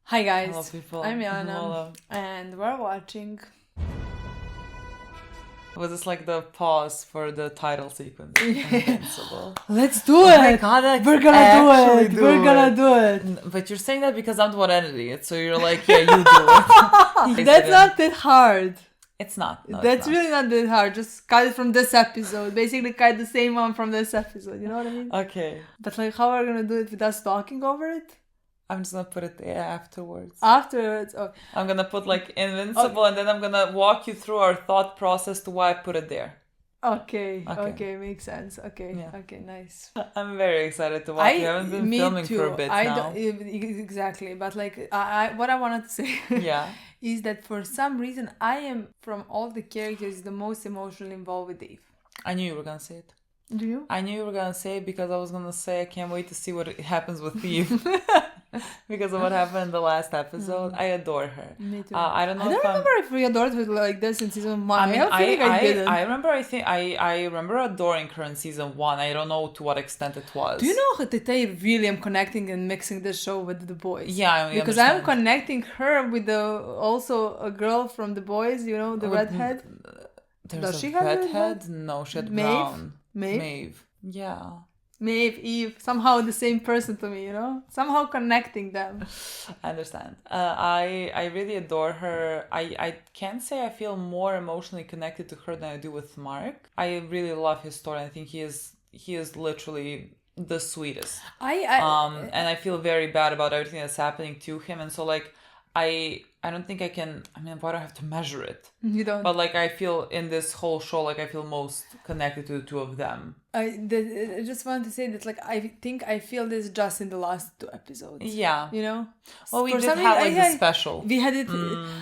Hi guys, Hello people. I'm Milena, Lola. and we're watching. Was this like the pause for the title sequence? Invincible. Let's do Oh my it! god, We're gonna do it! We're gonna do it! But you're saying that because I'm the one editing it, so you're like, yeah, you do it. That's not that hard. It's not. No, That's it's not. really not that hard. Just cut it from this episode. Basically, cut the same one from this episode. You know what I mean? Okay. But like, how are we gonna do it with us talking over it? I'm just gonna put it there afterwards. Afterwards, oh. I'm gonna put like Invincible, and then I'm gonna walk you through our thought process to why I put it there. Okay, makes sense. Okay, Yeah. Okay, nice. I'm very excited to watch. We haven't been filming too. for a bit now. Exactly, but like, I what I wanted to say Yeah. is that for some reason I am, from all the characters, the most emotionally involved with Eve. I knew you were gonna say it. Do you? I knew you were gonna say it because I was gonna say I can't wait to see what happens with Eve. Because of what happened in the last episode. I adore her. Me too. I don't know. I don't remember if we adored her like this in season 1. I have a feeling I didn't. I remember. I remember adoring her in season 1. I don't know to what extent it was. Do you know that I really am connecting and mixing this show with The Boys? Yeah, I because understand. I'm connecting her with also a girl from The Boys. You know, the redhead. Does she have redhead? No, she had brown. Maeve. Yeah. Maeve, Eve, somehow the same person to me, you know? Somehow connecting them. I understand. I really adore her. I can't say I feel more emotionally connected to her than I do with Mark. I really love his story. I think he is literally the sweetest. And I feel very bad about everything that's happening to him. And so like I don't think I can. I mean, why do I have to measure it? You don't. But like, I feel in this whole show, like I feel most connected to the two of them. I just wanted to say that, like, I think I feel this just in the last 2 episodes. Yeah. You know? Well, we did have like the special. We had it.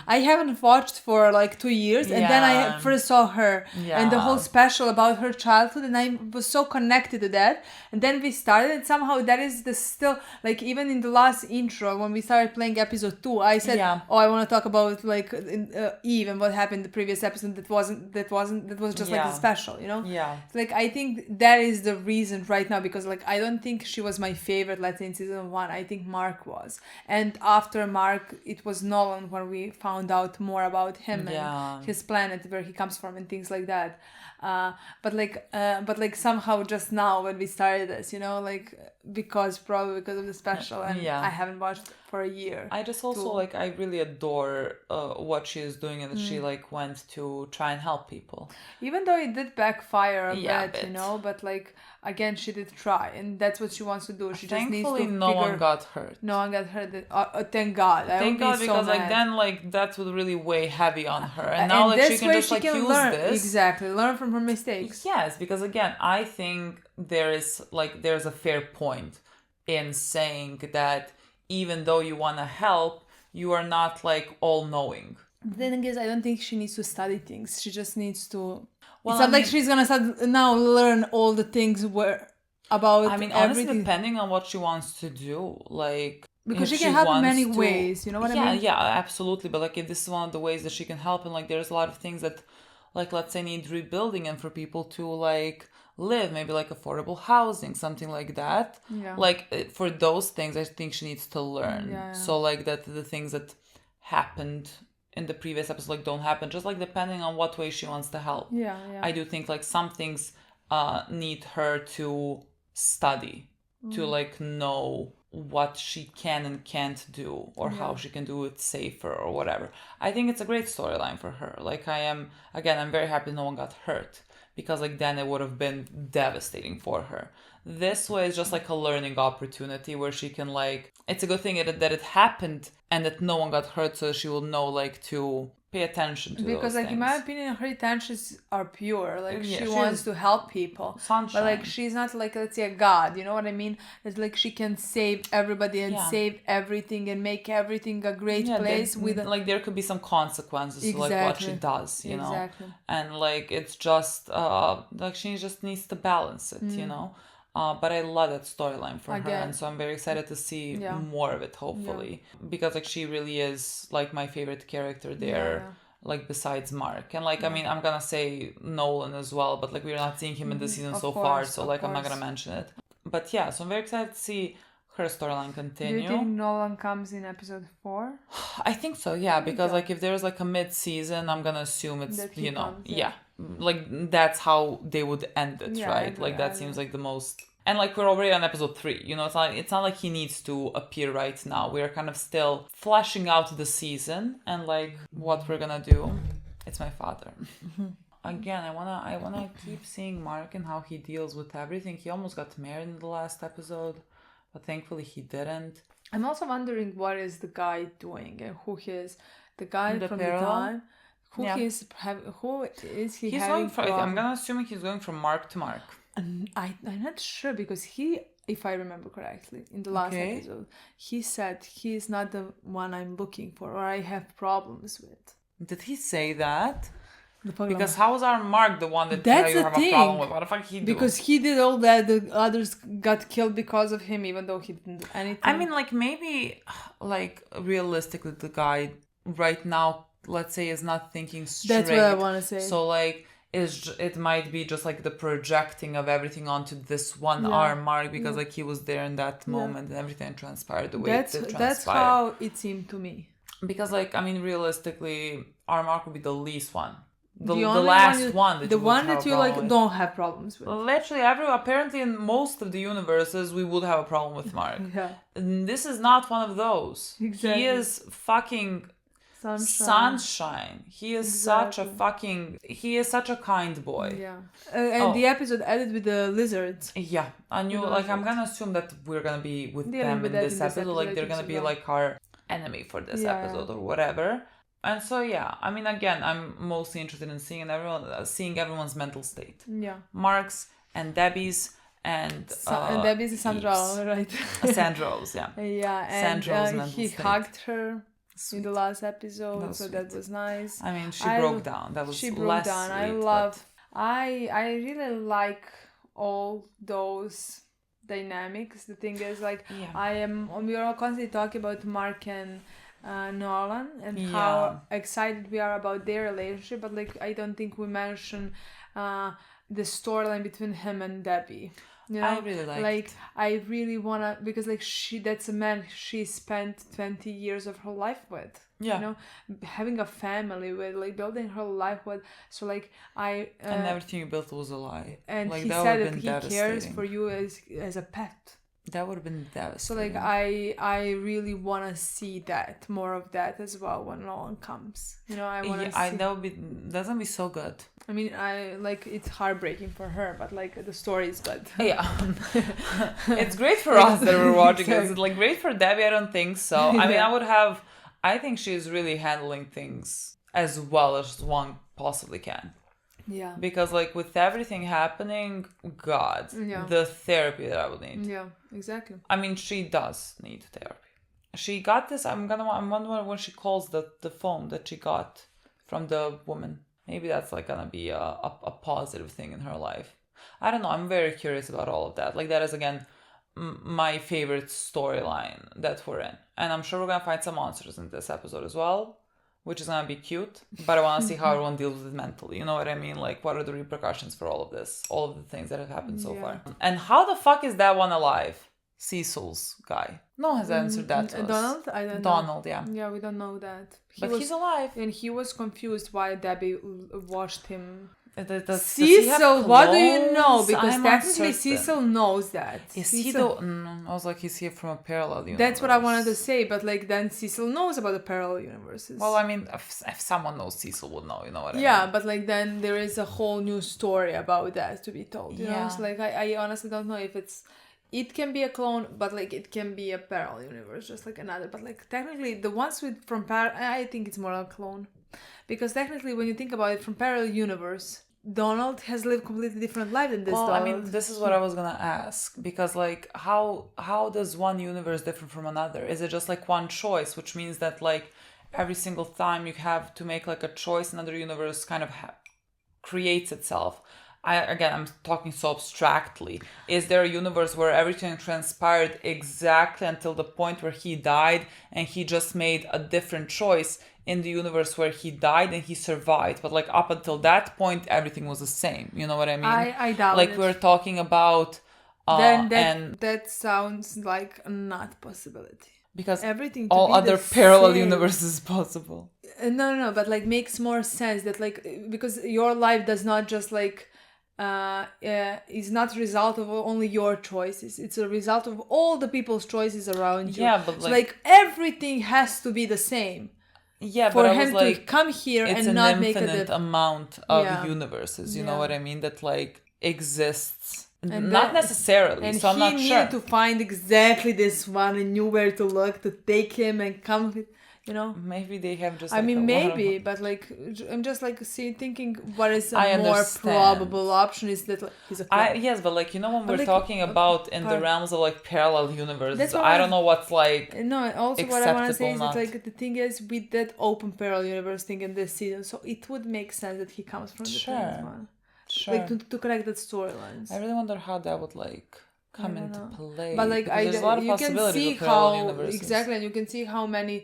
I haven't watched for like 2 years, and then I first saw her and the whole special about her childhood, and I was so connected to that. And then we started, and somehow that is the still, like, even in the last intro when we started playing episode 2, I said, "Oh, I want to talk about like Eve and what happened in the previous episode. That was just like the special, you know? Yeah. Like, I think that is the reason right now, because like I don't think she was my favorite, let's say, in season 1. I think Mark was, and after Mark it was Nolan, where we found out more about him and his planet, where he comes from, and things like that. But like somehow just now when we started this, you know, like probably because of the special, and I haven't watched for a year. I just also like, I really adore what she is doing, and that she like went to try and help people, even though it did backfire a bit, you know. But like, again, she did try, and that's what she wants to do. She just needs to no one got hurt. No one got hurt. Thank God. Thank God, because like then like that would really weigh heavy on her, and now like she can just like use this. Learn from her mistakes. Yes, because again, I think there's a fair point in saying that even though you want to help, you are not like all knowing. The thing is, I don't think she needs to study things. She just needs to. Well, it's not like she's gonna start now learn all the things about. I mean, honestly, depending on what she wants to do, like, because she can help in many ways. You know what I mean? Yeah, absolutely. But like, if this is one of the ways that she can help, and like, there's a lot of things that, like, let's say, need rebuilding, and for people to like live, maybe like affordable housing, something like that. Yeah. Like, for those things, I think she needs to learn. Yeah. So like that the things that happened in the previous episode like don't happen, just like depending on what way she wants to help. Yeah. I do think like some things need her to study to like know what she can and can't do, or how she can do it safer or whatever. I think it's a great storyline for her. Like, I'm very happy no one got hurt, because like then it would have been devastating for her. This way is just like a learning opportunity where she can like, it's a good thing that it happened and that no one got hurt, so she will know like to pay attention to because those like things. In my opinion, her intentions are pure. Like, she wants to help people. Sunshine. But like, she's not like, let's say, a god, you know what I mean? It's like she can save everybody and save everything and make everything a great place with like there could be some consequences to like what she does, you know. And like it's just like she just needs to balance it, you know. But I love that storyline for her, and so I'm very excited to see more of it, hopefully, because like she really is like my favorite character there, like besides Mark. And like I mean, I'm gonna say Nolan as well, but like we're not seeing him in the season so far, so like I'm not gonna mention it. But yeah, so I'm very excited to see her storyline Do continue. you think Nolan comes in episode 4? I think so, yeah, because like if there's like a mid-season, I'm gonna assume it's, That he comes, yeah. Like that's how they would end it, Yeah, right? Like that seems like the most. And like we're already on episode 3, it's not like he needs to appear right now. We're kind of still fleshing out the season and like what we're gonna do. It's my father. Again, I wanna keep seeing Mark and how he deals with everything. He almost got married in the last episode, but thankfully he didn't. I'm also wondering what is the guy doing and who he is. The guy The from parallel? the time. Who Yeah. is he He's having going from, I'm gonna assume he's going from Mark to Mark. I'm not sure because he, if I remember correctly, in the last episode, he said he is not the one I'm looking for or I have problems with. Did he say that? Because how is our Mark the one that you have the a problem with? What the fuck he do? Because he did all that, the others got killed because of him, even though he didn't do anything. I mean, like maybe, like realistically, the guy right now, let's say, is not thinking straight. That's what I want to say. So like, it might be just like the projecting of everything onto this one arm Mark because like he was there in that moment and everything transpired the way it transpired. That's how it seemed to me. Because like, I mean, realistically, our Mark would be the least one. The last one that you like don't have problems with. Literally apparently in most of the universes we would have a problem with Mark. And this is not one of those. Exactly. He is fucking sunshine. He is such a kind boy. Yeah. And the episode ended with the lizards. Yeah. And I'm gonna assume that we're gonna be with them in this episode. Like they're gonna be like our enemy for this episode or whatever. And so I mean, again, I'm mostly interested in seeing everyone's mental state. Yeah. Mark's and Debbie's and Debbie's is Sandra, right? Sandro's, yeah. Yeah, and Sandro's he hugged her in the last episode, that was nice. I mean, she broke down. She broke down. I really like all those dynamics. The thing is, like, we are constantly talking about Mark and Nolan and how excited we are about their relationship, but like I don't think we mention the storyline between him and Debbie. I really like. I really wanna, because like that's a man she spent 20 years of her life with. Yeah. Having a family with, like building her life with. So like and everything you built was a lie. And like, he said that he cares for you as a pet. That would have been devastating. So like I really want to see that, more of that as well when Nolan comes. I want to see. That's gonna be so good. I mean, it's heartbreaking for her, but like the story is good. Yeah. It's great for us that we're watching it. Is it like great for Debbie? I don't think so. I mean, I think she's really handling things as well as one possibly can. Yeah. Because like with everything happening, God, the therapy that I would need. Yeah, exactly. I mean, she does need therapy. She got this. I'm wondering when she calls the phone that she got from the woman. Maybe that's like gonna be a positive thing in her life. I don't know. I'm very curious about all of that. Like that is again my favorite storyline that we're in, and I'm sure we're gonna find some monsters in this episode as well, which is gonna be cute, but I want to see how everyone deals with it mentally. You know what I mean? Like, what are the repercussions for all of this? All of the things that have happened so far. And how the fuck is that one alive? Cecil's guy. No one has answered that to us. Donald? I don't know. Donald, yeah. Yeah, we don't know that. He's alive. And he was confused why Debbie washed him. Cecil, what do you know? Because technically Cecil knows that. Is he I was like, he's here from a parallel universe. That's what I wanted to say, but like then Cecil knows about the parallel universes. Well, I mean, if someone knows, Cecil would know, you know what I mean? Yeah, but like then there is a whole new story about that to be told, you know? So like I honestly don't know if it can be a clone, but like it can be a parallel universe, just like another. But like technically the ones from I think it's more a clone. Because technically when you think about it, from parallel universe, Donald has lived completely different life than this Donald. I mean, this is what I was gonna ask. Because like how does one universe differ from another? Is it just like one choice, which means that like every single time you have to make like a choice, another universe kind of creates itself? I'm talking so abstractly. Is there a universe where everything transpired exactly until the point where he died and he just made a different choice in the universe where he died and he survived? But like up until that point, everything was the same. You know what I mean? I doubt like it. We're talking about then and that sounds like a not possibility. because Everything to all be other the parallel same. universes is possible. No, but like makes more sense that like because your life does not just like is not a result of only your choices. It's a result of all the people's choices around you. Yeah, but so like everything has to be the same. Yeah, For but I him was like, to come here it's and an not make infinite a amount of Yeah. universes. You know Yeah. what I mean? That like exists. And Not that- necessarily. and So I'm he not needed sure. to find exactly this one and knew where to look to take him and come with, you know. Maybe they have just. I like, mean, a lot maybe, of- but like, I'm just like thinking what is a I more understand. probable option is that like, he's a clone. Yes, but like you know when But, we're like, talking about in the part- realms of like parallel universes, That's what I I- don't know what's like. No, also what I want to say is acceptable, that like the thing is with that open parallel universe thing in this season, so it would make sense that he comes from the Sure. tenth one, Sure. like to connect that storylines. I really wonder how that would like come I don't into know. play. But like because there's a lot of you can possibilities see of parallel how universes. exactly, and you can see how many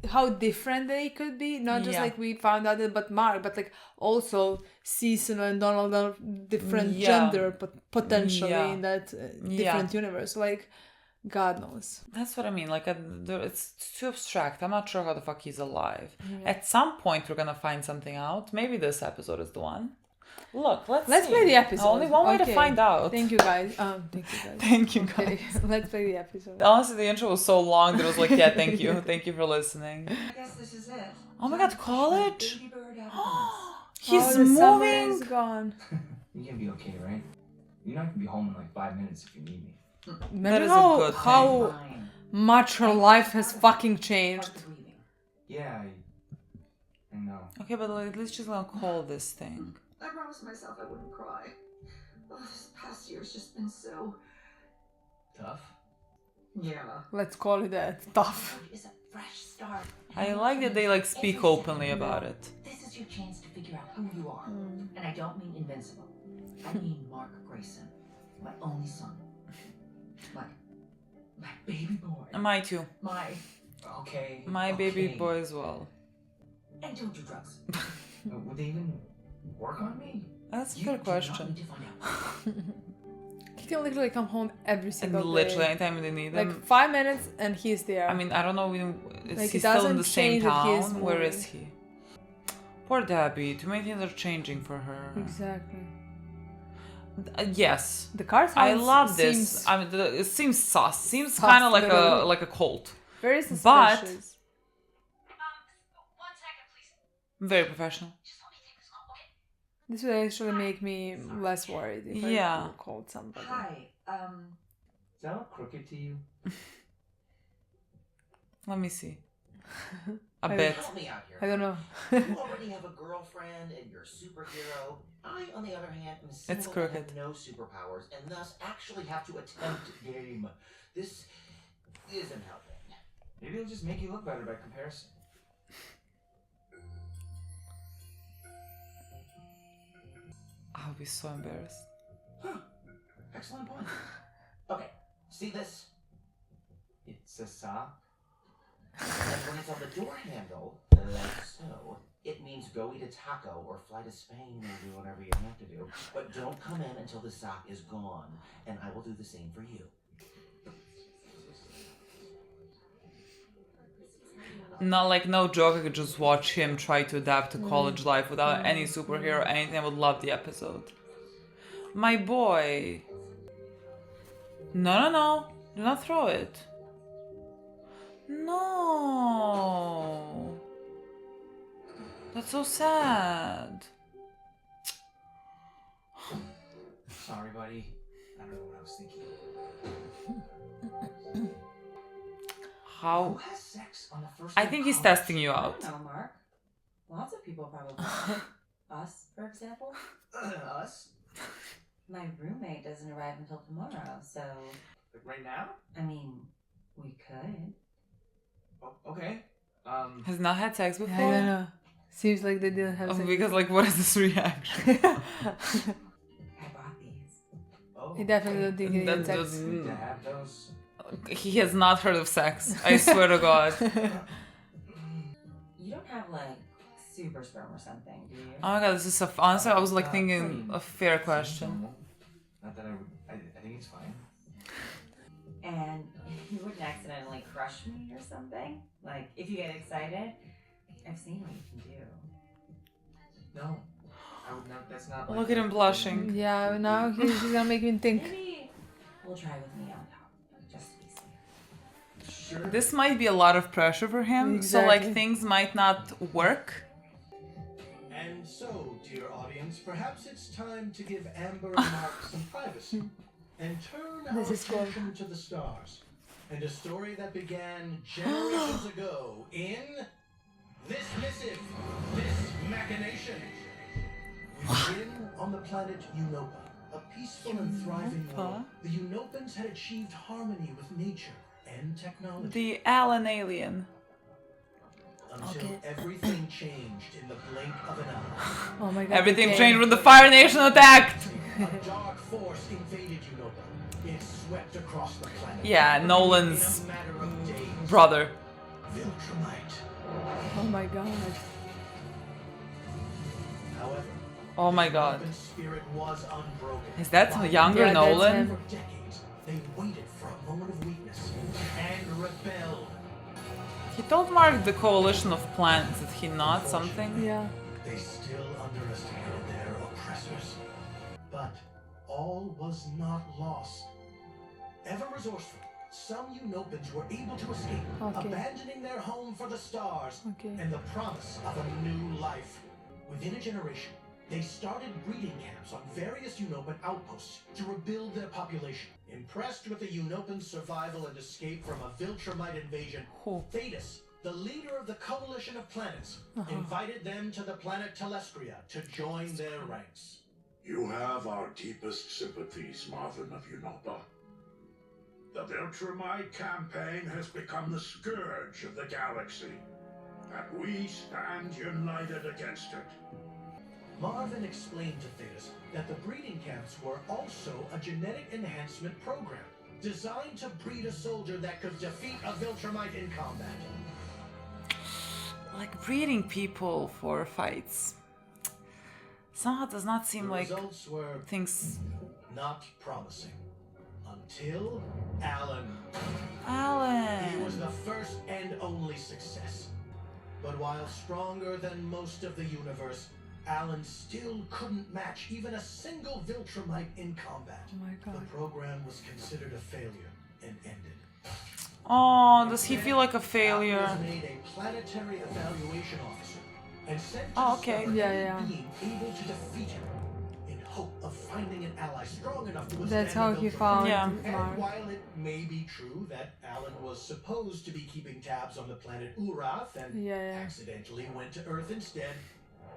how different they could be. Not just Yeah. like we found out about Mark, but like also Cecil and Donald are different Yeah. gender, but potentially Yeah. in that different universe. Like God knows. That's what I mean. Like, it's too abstract. I'm not sure how the fuck he's alive. At some point, we're gonna find something out. Maybe this episode is the one. Look, let's see. play the episode. Only one way to Okay. find out. Thank you guys. Thank you, Okay, guys. let's play the episode. Honestly, the intro was so long that it was like, yeah, thank you. Thank you for listening. I guess this is it. Oh my god, college? Baby bird out of the He's the summer moving. is gone. You're gonna be okay, right? You know I can be home in like 5 minutes if you need me. Imagine is a good thing. how nest. Fine. much her life has fucking changed. Hard breathing. Yeah, I know. Okay, but like, let's just gonna call this thing. I promised myself I wouldn't cry. Oh, this past year's just been so... Tough? Yeah. Let's call it that. Tough. It's a fresh start. I like that they like speak openly about it. This is your chance to figure out who you are. And I don't mean Invincible. I mean Mark Grayson. My only son. My baby boy. My too. My... Okay. My okay. baby boy as well. And don't do drugs. Would they even work on me? That's a You good do question. not need to find out. He can literally come home every And single literally, day. anytime they need Like him. 5 minutes and he's there. I mean, I don't know. Is Like, he it still in doesn't the same change that he is town? Where moving. is he? Poor Debbie. Too many things are changing for her. Exactly. Yes. The car sounds I love this. seems I mean, it seems sus. Seems Sus, kind of like literally. a cult. very But- suspicious. 1 second, please. Very professional. Just let me take this call, okay? This would actually make me less worried if Yeah. I called somebody. Hi, Does that look crooked to you? Let me see. A I- bit. Help me out here. I don't know. You already have a girlfriend and you're a superhero. I, on the other hand, am single and crooked. have no superpowers, and thus actually have to attempt game. This isn't helping. Maybe it'll just make you look better by comparison. I'll be so embarrassed. Excellent point. Okay, see this? It's a sock. And when it's on the door handle, like so, it means go eat a taco or fly to Spain or do whatever you have to do. But don't come in until the sock is gone, and I will do the same for you. Not like no joke. I could just watch him try to adapt to college life without any superhero, anything. I would love the episode. My boy. No. Do not throw it. No. That's so sad. Sorry, buddy. I don't know what I was thinking. How? Who has sex on the first I day of think he's college? testing you I out. don't know, Mark. Lots of people probably. Us, for example. Us? My roommate doesn't arrive until tomorrow, so Like right now? I mean, we could. Oh, okay. Has not had sex I before? don't know. Seems like they didn't have Oh, sex. because like, what is this reaction? I bought these. Oh. He definitely don't think he That needs sex. does- Good to have those. He has not heard of sex. I swear to God. You don't have like super sperm or something, do you? Oh my god, this is so honestly, I was like thinking a fair question. Normal. Not that I would. I think it's fine. And you wouldn't accidentally crush me or something? Like, if you get excited, I've seen what you can do. No, I would not. That's not. Look at him blushing. Yeah, now he's gonna make me think. Maybe we'll try with me on top, just to be safe. Sure. This might be a lot of pressure for him, so like Exactly. things might not work. And so, dear audience, perhaps it's time to give Amber and Mark some privacy and turn our This is cool. attention to the stars and a story that began generations ago in this missive, this machination. We begin on the planet Europa, a peaceful and thriving world. The Unopans had achieved harmony with nature and technology. The Allen alien. Until everything changed in the blink of an eye. Oh my god. Everything okay. changed when the Fire Nation attacked. A dark force invaded Europa. It swept across the planet. Yeah, Nolan's In a matter of days, brother. Viltrumite. Oh my god. However, Oh my god. the spirit was unbroken. Is that By younger Yeah, that's Nolan? him. For decades, they waited for a moment of weakness and rebelled. He told Mark the coalition of planets, did he not? Something? Yeah. They still underestimated their oppressors. But all was not lost. Ever resourceful, some Unopans were able to escape, Okay. abandoning their home for the stars Okay. and the promise of a new life. Within a generation, they started breeding camps on various Unopan outposts to rebuild their population. Impressed with the Unopans' survival and escape from a Viltrumite invasion, Who? Thetis, the leader of the coalition of planets, invited them to the planet Telestria to join their ranks. You have our deepest sympathies, Marvin of Unova. The Viltrumite campaign has become the scourge of the galaxy, and we stand united against it. Marvin explained to Thetis that the breeding camps were also a genetic enhancement program designed to breed a soldier that could defeat a Viltrumite in combat. Like breeding people for fights. Somehow does not seem The like results were things. not promising until Alan. He Alan! was the first and only success. But while stronger than most of the universe, Alan still couldn't match even a single Viltrumite in combat. Oh my The god. program was considered a failure and ended. Oh, does he feel like a Alan failure? was made a planetary evaluation officer and sent to Oh, okay. discover Yeah, any yeah. being able to defeat him in hope of finding an ally strong enough to withstand That's how the he Viltrumite. found Yeah. And Mark. while it may be true that Alan was supposed to be keeping tabs on the planet Urath and Yeah, yeah. accidentally went to Earth instead,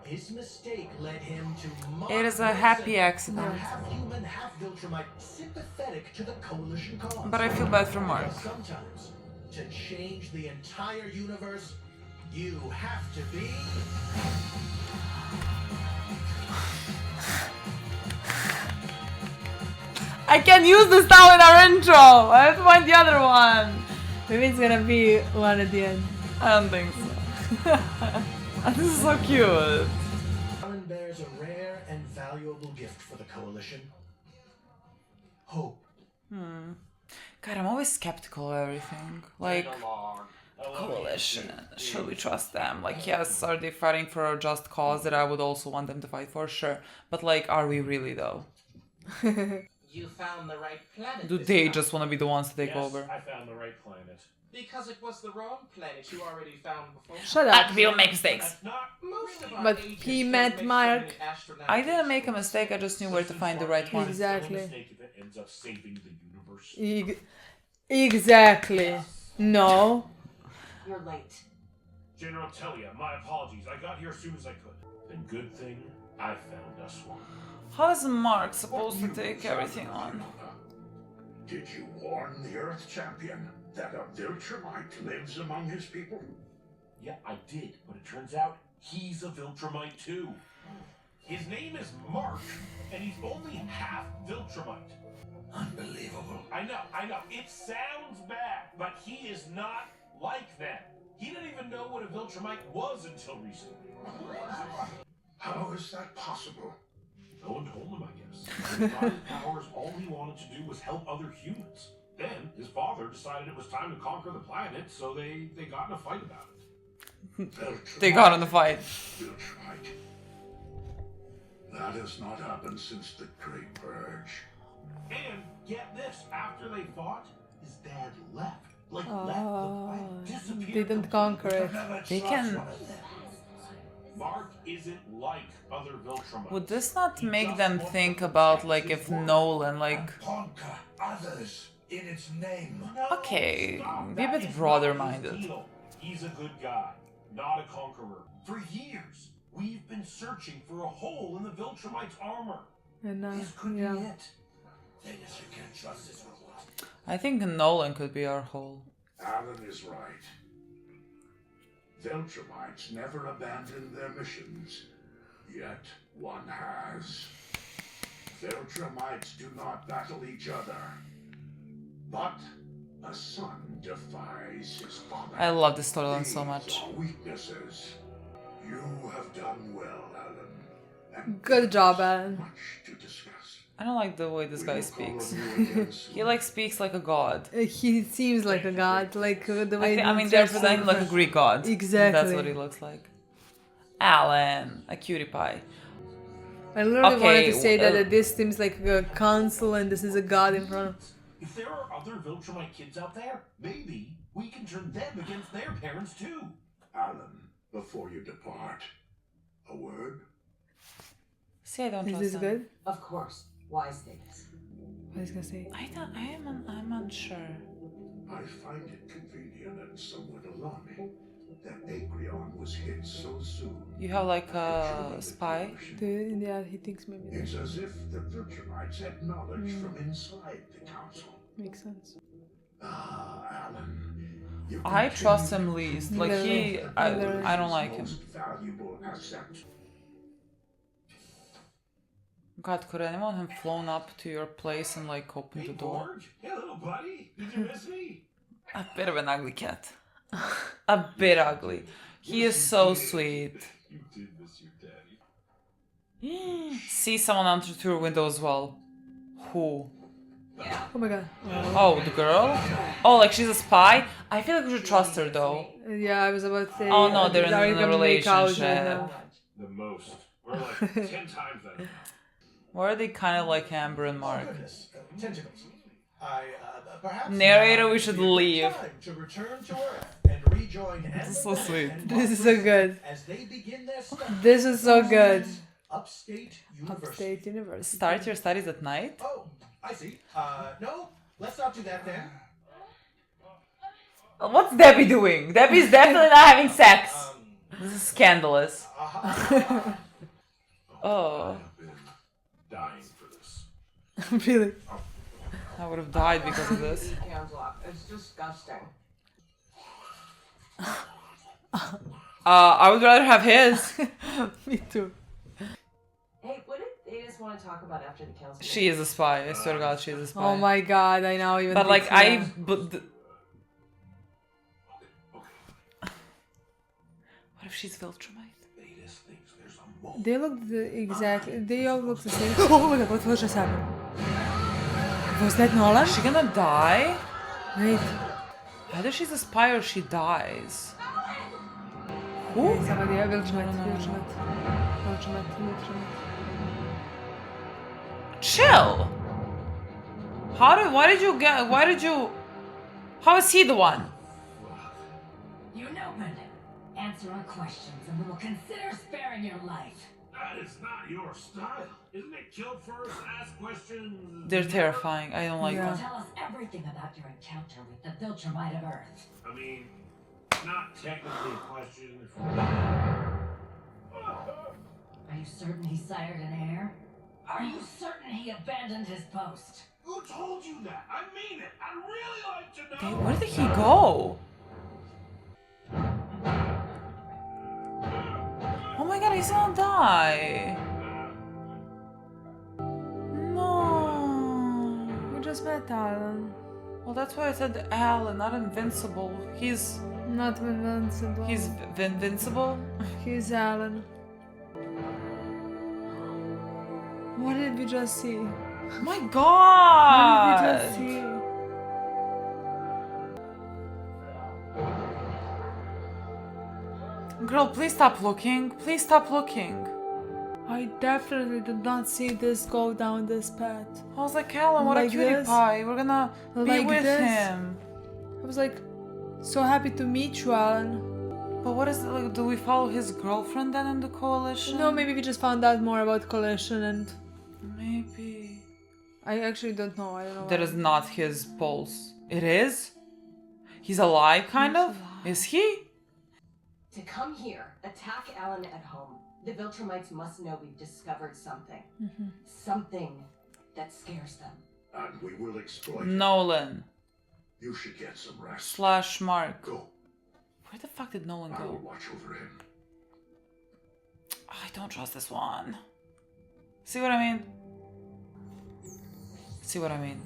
his mistake led him to Mark It is a Wilson, happy a accident. half-human, half-Viltrumite, sympathetic to the Coalition cause. But I feel bad for Mark. But sometimes, to change the entire universe, you have to be... I can use this now in our intro! I have to find the other one! Maybe it's gonna be one at the end. I don't think so. This is so cute. Alan bears a rare and valuable gift for the Coalition. Hope. God, I'm always skeptical of everything. Like, coalition, should we trust them? Like, yes, are they fighting for a just cause that I would also want them to fight for? Sure. But, like, are we really, though? You found the right planet. Do this they time. just want to be the ones to take Yes, over? I found the right planet. Because it was the wrong planet you already found before. Shut up. We'll make mistakes. That's not Most of our But ages he don't met make so Mark. many astronauts. I didn't make a mistake, I just knew where to find the right one. Exactly. a mistake if it ends up saving the universe. Exactly. No. You're late. General Telia, my apologies. I got here as soon as I could. And good thing I found us one. How is Mark supposed to take everything on? Did you warn the Earth Champion that a Viltrumite lives among his people? Yeah, I did, but it turns out he's a Viltrumite too. His name is Mark, and he's only half Viltrumite. Unbelievable. I know, it sounds bad, but he is not like them. He didn't even know what a Viltrumite was until recently. How is that possible? No one told him, I guess. When he got his powers, all he wanted to do was help other humans. Then his father decided it was time to conquer the planet, so they got in a fight about it. They got in the fight. Viltrumite. That has not happened since the Great Purge. And get this, after they fought, his dad left. Like left the planet, disappeared. They didn't conquer it. They can... Mark isn't like other Viltrumites. Would this not make them think about, like, if Nolan, like... Conquer others in its name. Okay, Stop, be a that bit is broader-minded. not his deal. He's a good guy, not a conqueror. For years, we've been searching for a hole in the Viltrumite's armor. And This could yeah. be it. Then you can't trust this robot. I think Nolan could be our hole. Alan is right. Viltrumites never abandon their missions. Yet one has. Viltrumites do not battle each other. But a son defies his father. I love this storyline so These much. are weaknesses. You have done well, Alan. And Good job, Alan. much to discuss. I don't like the way this We guy will call speaks. on you again He soon. like speaks like a god. He seems like a god, like the way. I mean, they're presenting like a Greek god. Exactly. That's what he looks like. Alan, a cutie pie. I literally wanted Okay, to say that this seems like a council and this is a god in front of. If there are other Viltrumite kids out there, maybe we can turn them against their parents too. Alan, before you depart, a word? See, I don't Is trust this him. good? Of course. Wise things. What is he gonna say? I'm unsure. I find it convenient and somewhat alarming that Acreon was hit so soon. You have like a spy? Dude, yeah, he thinks maybe that It's as if the Viltrumites had knowledge from inside the council. makes sense. Ah, Alan. You I continue trust him to least. be Like Literally. he, Literally. I don't like him. most valuable asset. God, could anyone have flown up to your place and like opened the Hey, door? Borg. Hey, little buddy. Did you miss me? A bit of an ugly cat. A bit ugly. He is so sweet. You did miss your daddy. See someone enter through your window as well. Who? Oh my god. Oh, the girl? Oh, like she's a spy? I feel like we should trust her though. Yeah, I was about to say. Oh, no, they're in are you a gonna make out right relationship. now? The most. We're like 10 times that amount. Why are they kind of like Amber and Oh Mark? goodness, tentacles. Perhaps Narrator, now we should would be a good leave. time to return to Earth and rejoin This is Amber so sweet. and This is Mark so good. as they begin their studies This is so good. Upstate University. Upstate University. Start your studies at night? Oh, I see. No, let's not do that then. What's Debbie doing? Debbie's definitely not having sex. This is scandalous. Oh, I've been dying for this. Really? I would have died because of this. It's disgusting. I would rather have his. Me too. Hey, what did they just want to talk about after the council? She is a spy. I swear to God, she is a spy. Oh my god, I now even. But think like so. What if she's Viltrumite? Venus thinks there's a mole. They look exactly. They all look the same. Oh my god, what just happened? Was that Nolan? Is she gonna die? Wait. Either she's a spy or she dies. Who? Somebody else. Viltrumite. Chill. How is he the one? You know, Brendan. Answer our questions and we will consider sparing your life. That is not your style. Isn't it kill first, ask questions? They're terrifying. I don't like Yeah. them. Tell us everything about your encounter with the Viltrumite of Earth. I mean, not technically a question. Are you certain he sired an heir? Are you certain he abandoned his post? Who told you that? I mean it. I'd really like to know. Where did he go? Oh my god, he's gonna die. No. We just met Alan. Well, that's why I said Alan, not Invincible. He's Not Invincible. Invincible. He's Alan. What did we just see? Oh my What God! did we just see? Girl, please stop looking. Please stop looking. I definitely did not see this go down this path. I was like, Alan, what Like a cutie this? pie. We're gonna be Like with this? him. I was like, so happy to meet you, Alan. But what is it like? Do we follow his girlfriend then in the coalition? No, maybe we just found out more about Coalition and Maybe. I actually don't know. I don't know. That is not his pulse. It is? He's alive, kind of? Is he? To come here, attack Alan at home. The Viltumites must know we've discovered something. Something that scares them. And we will exploit it. Nolan. You should get some rest. / Mark. Go. Where the fuck did Nolan I will go? watch over him. I don't trust this one. See what I mean? See what I mean?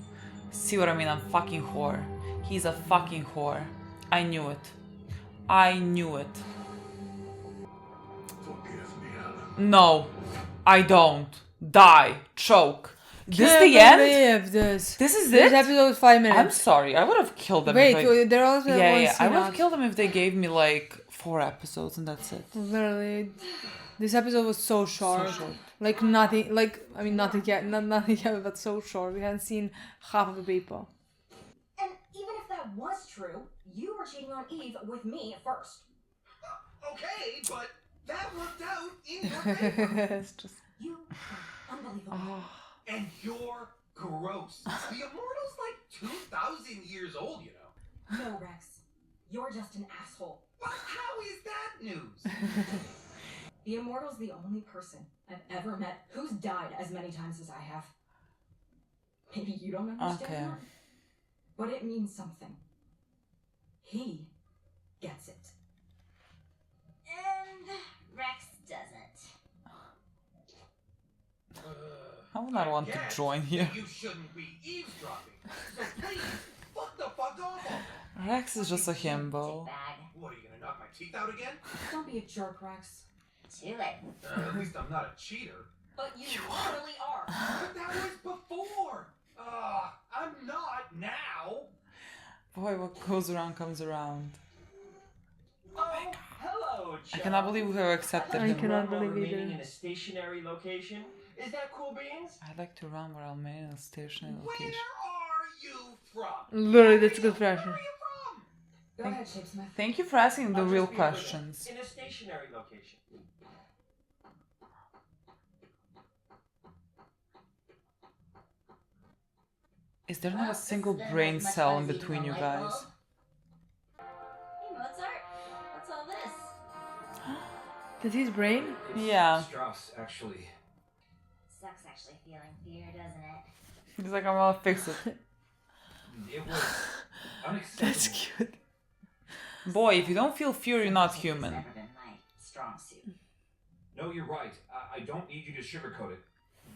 See what I mean? I'm fucking whore. He's a fucking whore. I knew it. I knew it. Forgive me, Alan. No, I don't. Die. Choke. This Can't the end? believe this. This is This it? episode was 5 minutes. I'm sorry. I would have killed them. Wait, if they're also yeah. I would have killed them if they gave me like 4 episodes and that's it. Literally, this episode was so short. So short. Like nothing. Like I mean, nothing yet. Not nothing yet, but so short. We hadn't seen half of the people. And even if that was true, you were cheating on Eve with me first. Okay, but that worked out in your favor. It's just. You are unbelievable. And you're gross. The Immortal's like 2,000 years old, you know. No, Rex. You're just an asshole. But how is that news? The Immortal's the only person I've ever met who's died as many times as I have. Maybe you don't understand Okay. that, but it means something. He gets it. And Rex doesn't. I would not want to Guess join here. that you shouldn't be eavesdropping. So please, fuck the fuck off. Rex is just a himbo. Bag. What, are you gonna knock my teeth out again? Don't be a jerk, Rex. To it. At least I'm not a cheater. But you literally are. But that was before. I'm not now. Boy, what goes around comes around. Oh, hello, I cannot believe we have accepted I him. cannot While believe remaining either. in a stationary location. Is that cool beans? I'd like to run where I'll remain in a stationary Where location. are you from? Literally, that's a good Where question. are you from? Go ahead, Shapesmith. Thank you for asking the I'll real just be a witness. questions. In a stationary location. Is there not Well, a this single has been brain as much cell fun in as eating between a you light guys? bulb. Hey, Mozart. What's all this? Did his brain? Yeah. Strauss, actually. Sucks actually feeling fear, doesn't it? He's like, I'm gonna fix it. It was unacceptable. That's cute. Boy, if you don't feel fear, you're not human. Never been my strong suit. No, you're right. I don't need you to sugarcoat it.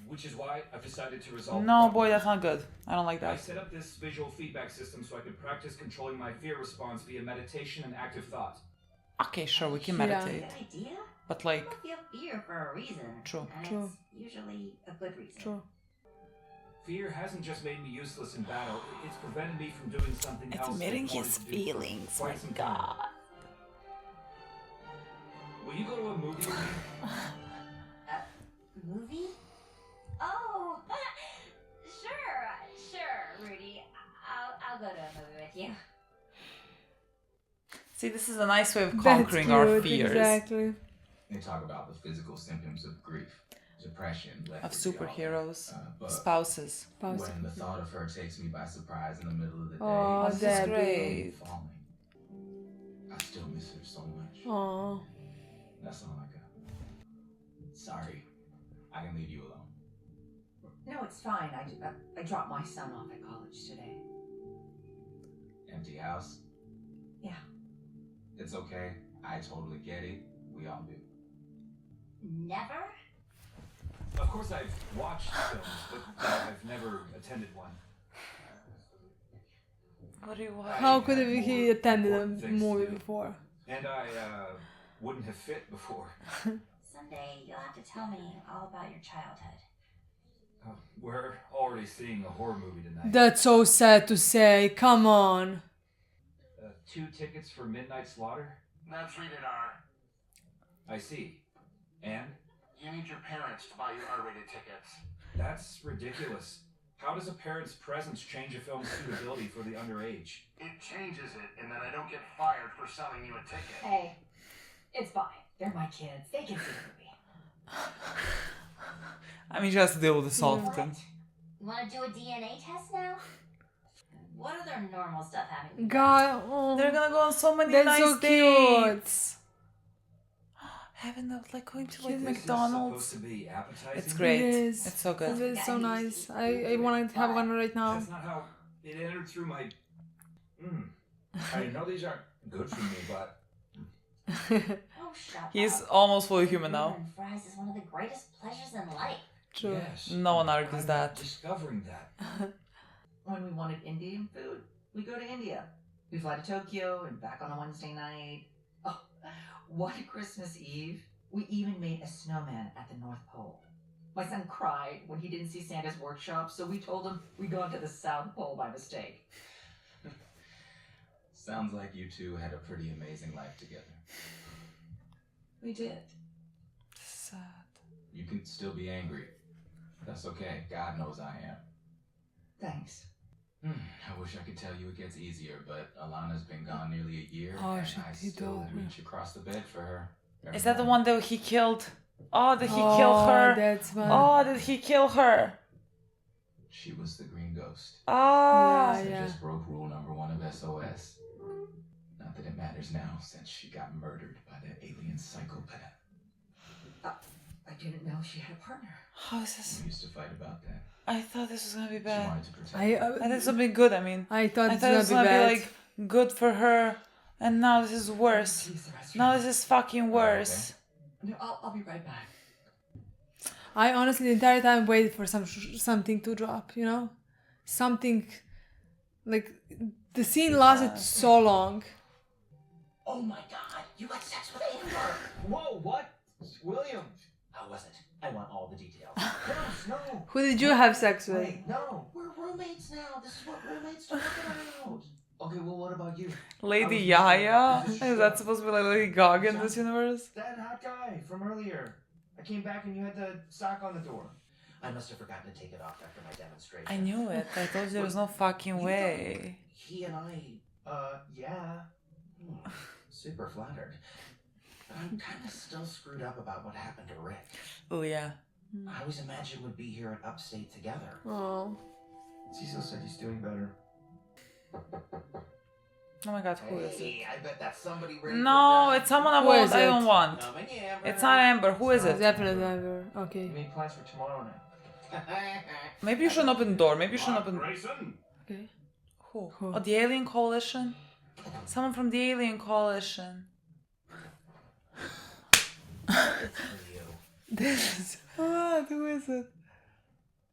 Which is why I've decided to resolve the No, problem. boy, that's not good. I don't like I that. set up this visual feedback system so I could practice controlling my fear response via meditation and active thought. Okay, sure, we can Yeah. meditate. Good idea. But like, People feel fear for a reason. True. And True. it's usually a good reason. True. Fear hasn't just made me useless in battle, it's prevented me from doing something else. admitting I've wanted his to do for feelings, quite my some time. god. Will you go to a movie with me? Movie? Oh, sure, Rudy. I'll go to a movie with you. See, this is a nice way of That's conquering our cute, fears. exactly. They talk about the physical symptoms of grief, depression, Of lethargy, all that. superheroes, But spouses. Pause. when the thought of her takes me by surprise in the middle of the day, Oh, This is Debbie. great. falling, I still miss her so much. Aw. That's all I got. Sorry, I can leave you alone. No, it's fine. I dropped my son off at college today. Empty house? Yeah. It's okay. I totally get it. We all do. Never? Of course I've watched films, but I've never attended one. What do you want? How could he attended a movie before? And I wouldn't have fit before. Someday you'll have to tell me all about your childhood. We're already seeing a horror movie tonight. That's so sad to say. Come on. 2 tickets for Midnight Slaughter? That's rated R. I see. And? You need your parents to buy you R-rated tickets. That's ridiculous. How does a parent's presence change a film's suitability for the underage? It changes it in that I don't get fired for selling you a ticket. Hey, it's fine. They're my kids. They can see the movie. I mean, she has to deal with the something. You want to do a DNA test now? What other normal stuff haven't you? God, oh, They're gonna go on so many that's nice so dates. cute. Having a, like going to This like is McDonald's. Supposed to be appetizing? It's great. It is. It's so good. It is so nice. I want to have one right now. That's not how it entered through my... I know these aren't good for me, but... Oh, shut He's up. almost fully human now. And fries is one of the greatest pleasures in life. True. Yes. No one argues I'm that. discovering that. When we wanted Indian food, we go to India. We fly to Tokyo and back on a Wednesday night. Oh, one Christmas Eve, we even made a snowman at the North Pole. My son cried when he didn't see Santa's workshop, so we told him we'd gone to the South Pole by mistake. Sounds like you two had a pretty amazing life together. We did. Sad. You can still be angry. That's okay. God knows I am. Thanks. I wish I could tell you it gets easier, but Alana's been gone nearly a year, Oh, and she- I he still told her. reach across the bed for her. Is that the one that he killed? Oh, did he kill her? That's one. Oh, did he kill her? She was the green ghost. Ah. Yeah, yeah. Just broke rule number 1 of SOS. Not that it matters now, since she got murdered by that alien psychopath. I didn't know she had a partner. How is this? We used to fight about that. I thought this was gonna be She bad. wanted to protect I I thought this would be good. I mean, I thought I it thought it was was gonna gonna be be bad. like good for her, and now this is worse. Please, the restroom. Now this is fucking worse. No, I'll be right back. I honestly the entire time waited for something to drop. You know, something like the scene lasted so long. Oh my god, you had sex with Amber! Whoa, what? William. How was it? I want all the details. Gross, no. Who did you have sex with? Wait, no. We're roommates now. This is what roommates talk about. Okay, well, what about you? Lady I was Yaya? just- Is that supposed to be like Lady Gaga in this universe? That hot guy from earlier. I came back and you had the sock on the door. I must have forgotten to take it off after my demonstration. I knew it. I told you there was no fucking way. He and I, Yeah. super flattered. But I'm kind of still screwed up about what happened to Rick. Oh yeah. I always imagined we'd be here at Upstate together. Oh, Cecil said he's doing better. Oh my god, who is it? Hey, I bet that's somebody ready No, for it's someone I Who want. is I it? don't want. Coming Amber. It's not Amber. Who is it? definitely never. We Okay. made plans for tomorrow night. Maybe you shouldn't open the door. Maybe you shouldn't Mark open. Grayson? Okay. Who? Who? Oh, the Alien Coalition. Someone from the Alien Coalition. For you. This is what? Who is it?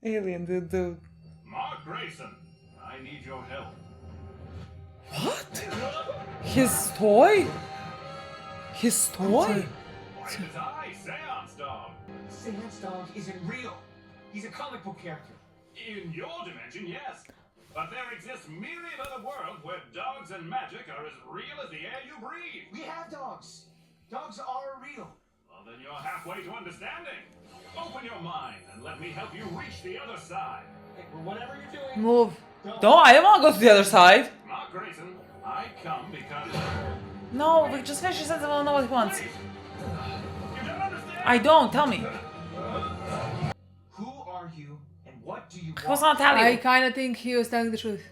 Alien, dude. Mark Grayson, I need your help. What? His toy? His toy? Why is I, Seance Dog? Seance Dog isn't real. He's a comic book character. In your dimension, yes. But there exists myriad other worlds where dogs and magic are as real as the air you breathe. We have dogs. Dogs are real. Well, then you're halfway to understanding. Open your mind and let me help you reach the other side. Hey, whatever you're doing. Move. Don't. I don't want to go to the other side. Mark Grayson, I come because... No, we just finished the sentence. I don't know what he wants. Wait. You don't understand? I don't. Tell me. Who are you and what do you want? He was not telling I you. kind of think he was telling the truth.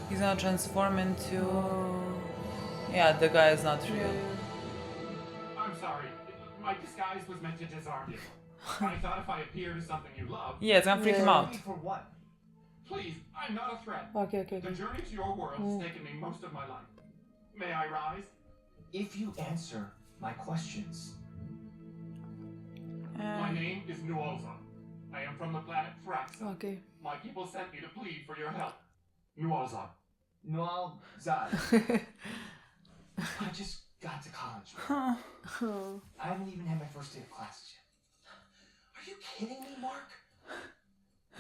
He's gonna transform into... Oh. Yeah, the guy is not real. I'm sorry. My disguise was meant to disarm you. I thought if I appeared as something you love... Yeah, it's gonna freak him Yeah. out. For what? Please, I'm not a threat. Okay. The journey to your world has taken me most of my life. May I rise? If you answer my questions. My name is Nuolza. I am from the planet Thrax. Okay. My people sent me to plead for your help. Nual Zad. Nual Zad. I just got to college. I haven't even had my first day of classes yet. Are you kidding me, Mark?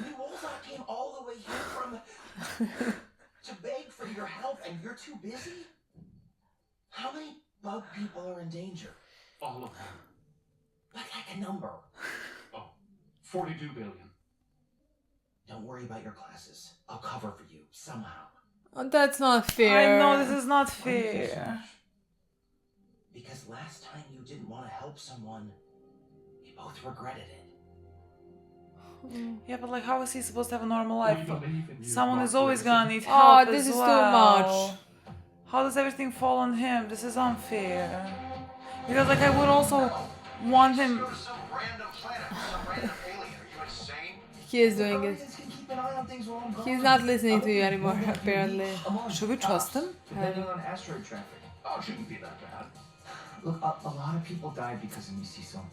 Nual came all the way here from to beg for your help, and you're too busy? How many bug people are in danger? All of them. But like a number. Oh, 42 billion. Don't worry about your classes. I'll cover for you somehow. Oh, that's not fair. I know this is not fair. Because last time you didn't want to help someone, you both regretted it. Yeah, but like, how is he supposed to have a normal life? We believe in you, Someone Mark is always Grayson. gonna need help. This as is well. too much. How does everything fall on him? This is unfair. Because like, I would also want him. Go to some random planet with some random alien. Are you insane? He is doing it. Guardians can keep an eye on things while I'm gone. He's not listening to you I'll anymore, be moving apparently. a month, Should we trust him? Depending on asteroid traffic. Oh, it shouldn't be that bad. Look, a lot of people died because of me, Cecil.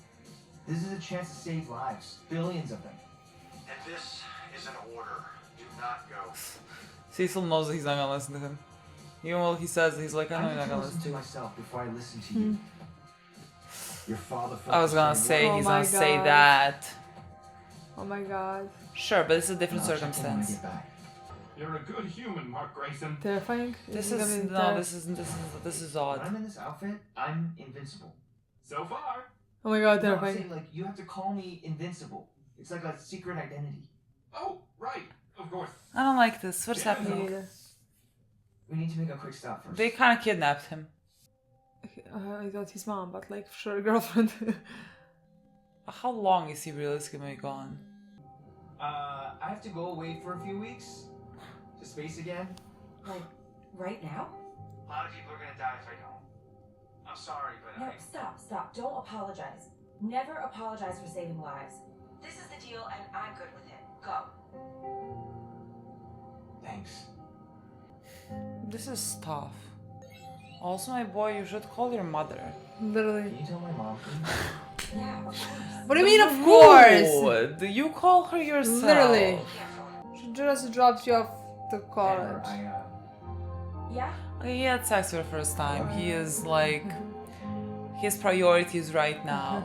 This is a chance to save lives. Billions of them. And this is an order. Do not go. Cecil knows that he's not gonna listen to him. Even when he says, he's like, I know I you're not need to gonna listen listen to to me. myself before I listen to you. Your father felt I was the gonna same say, way. he's Oh gonna my say God. that. Oh my god. Sure, but this is a different I'll check in when I circumstance. get back. You're a good human, Mark Grayson. Terrifying? This it is gonna be no, this is When odd. I'm in this outfit, I'm invincible. So far. Oh my god, No, I'm terrifying. saying, like, you have to call me invincible. It's like a secret identity. Oh, right. Of course. I don't like this. What's Yeah, happening? Me neither. We need to make a quick stop first. They kind of kidnapped him. I thought his mom, but like, sure, girlfriend. How long is he realistically gone? I have to go away for a few weeks. To space again. Like, right now? A lot of people are gonna die if I don't. I'm sorry, but No, stop. Don't apologize. Never apologize for saving lives. This is the deal, and I'm good with it. Go. Thanks. This is tough. Also, my boy, you should call your mother. Literally. Can you tell my mom, please? Yeah, of course. What do you mean, of course? Would you call her yourself? Literally. She just dropped you off to Amber, college. Yeah? Okay, he had sex for the first time. He is like his priorities right now.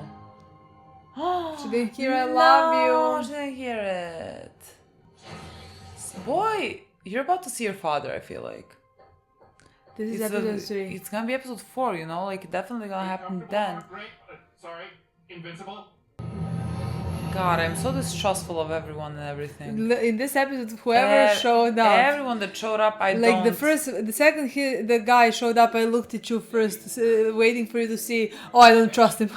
She didn't hear I love No, you. she didn't hear it. Boy, you're about to see your father, I feel like. This is It's, episode 3. it's gonna be episode 4, you know? Like, definitely gonna happen Comfortable, then. Mark Gray- sorry, Invincible. God, I'm so distrustful of everyone and everything. In this episode, whoever showed up. Everyone that showed up, I Like don't... the second the guy showed up, I looked at you first, waiting for you to see. Oh, I don't trust him.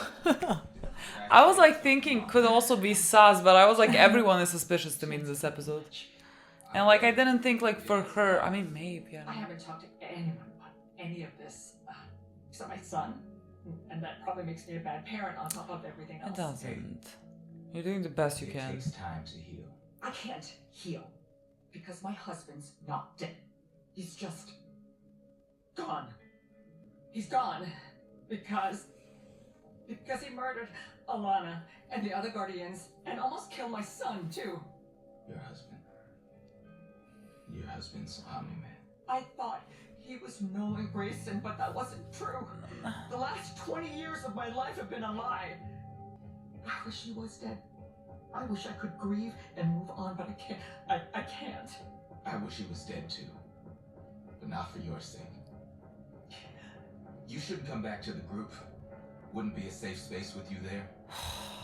I was like thinking could also be sus, but I was like everyone is suspicious to me in this episode. And like I didn't think like for her, I mean maybe. I I don't know. haven't talked to anyone about any of this, except my son. And that probably makes me a bad parent on top of everything else. It doesn't. You're doing the best you It can. takes time to heal. I can't heal because my husband's not dead. He's just gone. He's gone because he murdered Alana and the other guardians and almost killed my son too. Your husband. Your husband's Omni-Man. I thought he was Nolan Grayson, but that wasn't true. The last 20 years of my life have been a lie. I wish he was dead. I wish I could grieve and move on, but I can't. I can't. I wish he was dead too. But not for your sake. You shouldn't come back to the group. Wouldn't be a safe space with you there.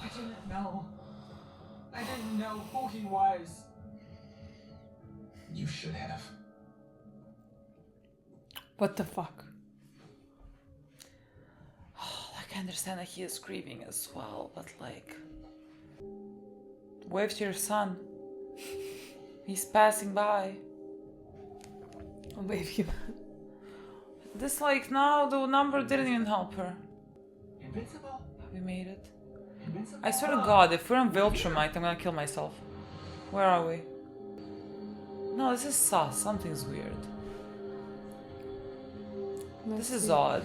I didn't know. I didn't know who he was. You should have. What the fuck? Like I understand that he is grieving as well, but like wave to your son. He's passing by. I'll wave him. This like now the number didn't even help her. Invincible? Have we made it? Invincible? I swear to God, if we're on Viltrumite, I'm gonna kill myself. Where are we? No, this is sus. Something's weird. This is odd.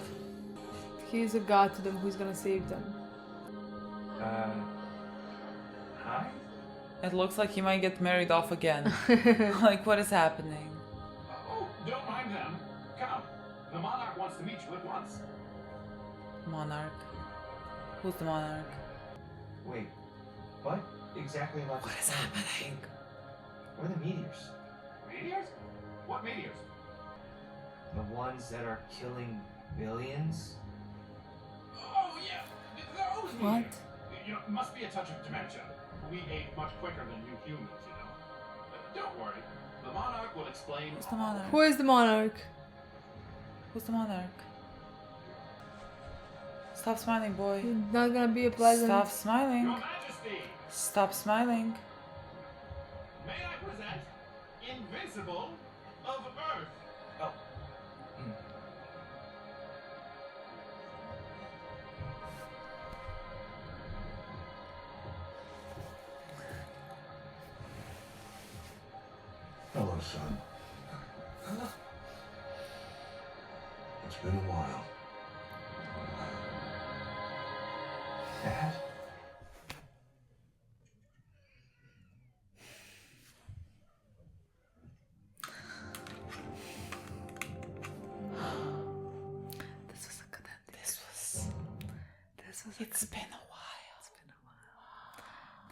He's a god to them who's gonna save them. Hi? It looks like he might get married off again. Like, what is happening? The monarch wants to meet you at once. Monarch. Who's the monarch? Wait, what exactly about What this is planet? happening? Where are the meteors? Meteors? What meteors? The ones that are killing billions? Oh, yeah. Those What? meteors. You know, it must be a touch of dementia. We age much quicker than you humans, you know. Don't worry. The monarch will explain. Who's the monarch? Who is the monarch? Who's the monarch? Stop smiling, boy. It's not gonna be a pleasant. Stop smiling. Your Majesty, Stop smiling. may I present Invincible of Earth? Oh. Hello, son. It's been a while. Dad? This was a good ending. This was. It's been a while.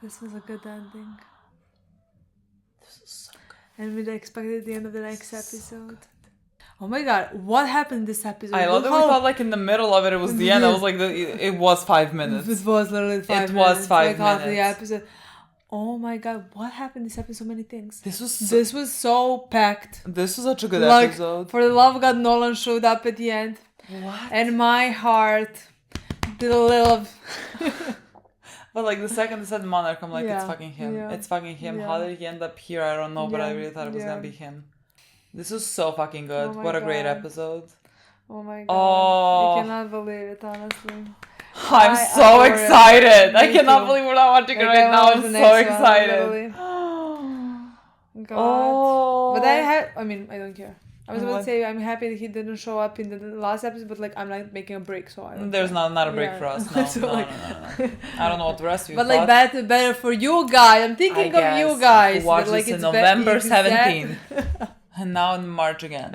This was a good ending. This was so good. And we expected the end of the next episode. Oh my god, what happened in this episode? I love that we thought like in the middle of it, it was the end. I was like, it was 5 minutes. It was literally 5 minutes. It was 5 like half the minutes. episode. Oh my god, what happened in this episode? So many things. This was so packed. This was such a good Like, episode. for the love of God, Nolan showed up at the end. What? And my heart did a little... But like the second they said Monarch, I'm like, Yeah, it's fucking him. yeah, It's fucking him. yeah. How did he end up here? I don't know, but I Yeah, really thought it was yeah. gonna be him. This was so fucking good. Oh my What a great God. episode. Oh my god. Oh. I cannot believe it, honestly. I'm I so adore it. excited. I Me cannot too. believe we're not watching it Like, I right now. watched I'm the so next one, excited. literally. God. Oh. But I mean, I don't care. I was about What? to say I'm happy that he didn't show up in the last episode, but like I'm like making a break, so I don't There's care. not a break Yeah. for us. No, So, no, like- no. I don't know what the rest of you But thought. like better for you guys. I'm thinking I of you guess. guys. Who watched that, like, this in it's November exact- 17th. And now in March again.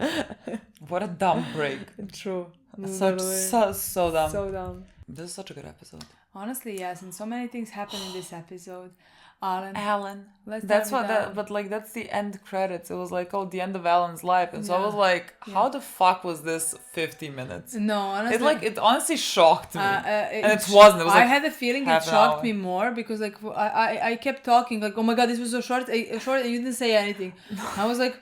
What a dumb break. True. So dumb. So dumb. This is such a good episode. Honestly, yes, and so many things happen in this episode. Alan. Let's That's dive what down. that, but like that's the end credits. It was like, oh, the end of Alan's life. And so I was like, how the fuck was this 50 minutes? No, honestly. It honestly shocked me. And it sh- wasn't. It was I like had a feeling it half an shocked hour. me more because like I kept talking like, oh my god, this was so short, and you didn't say anything. I was like,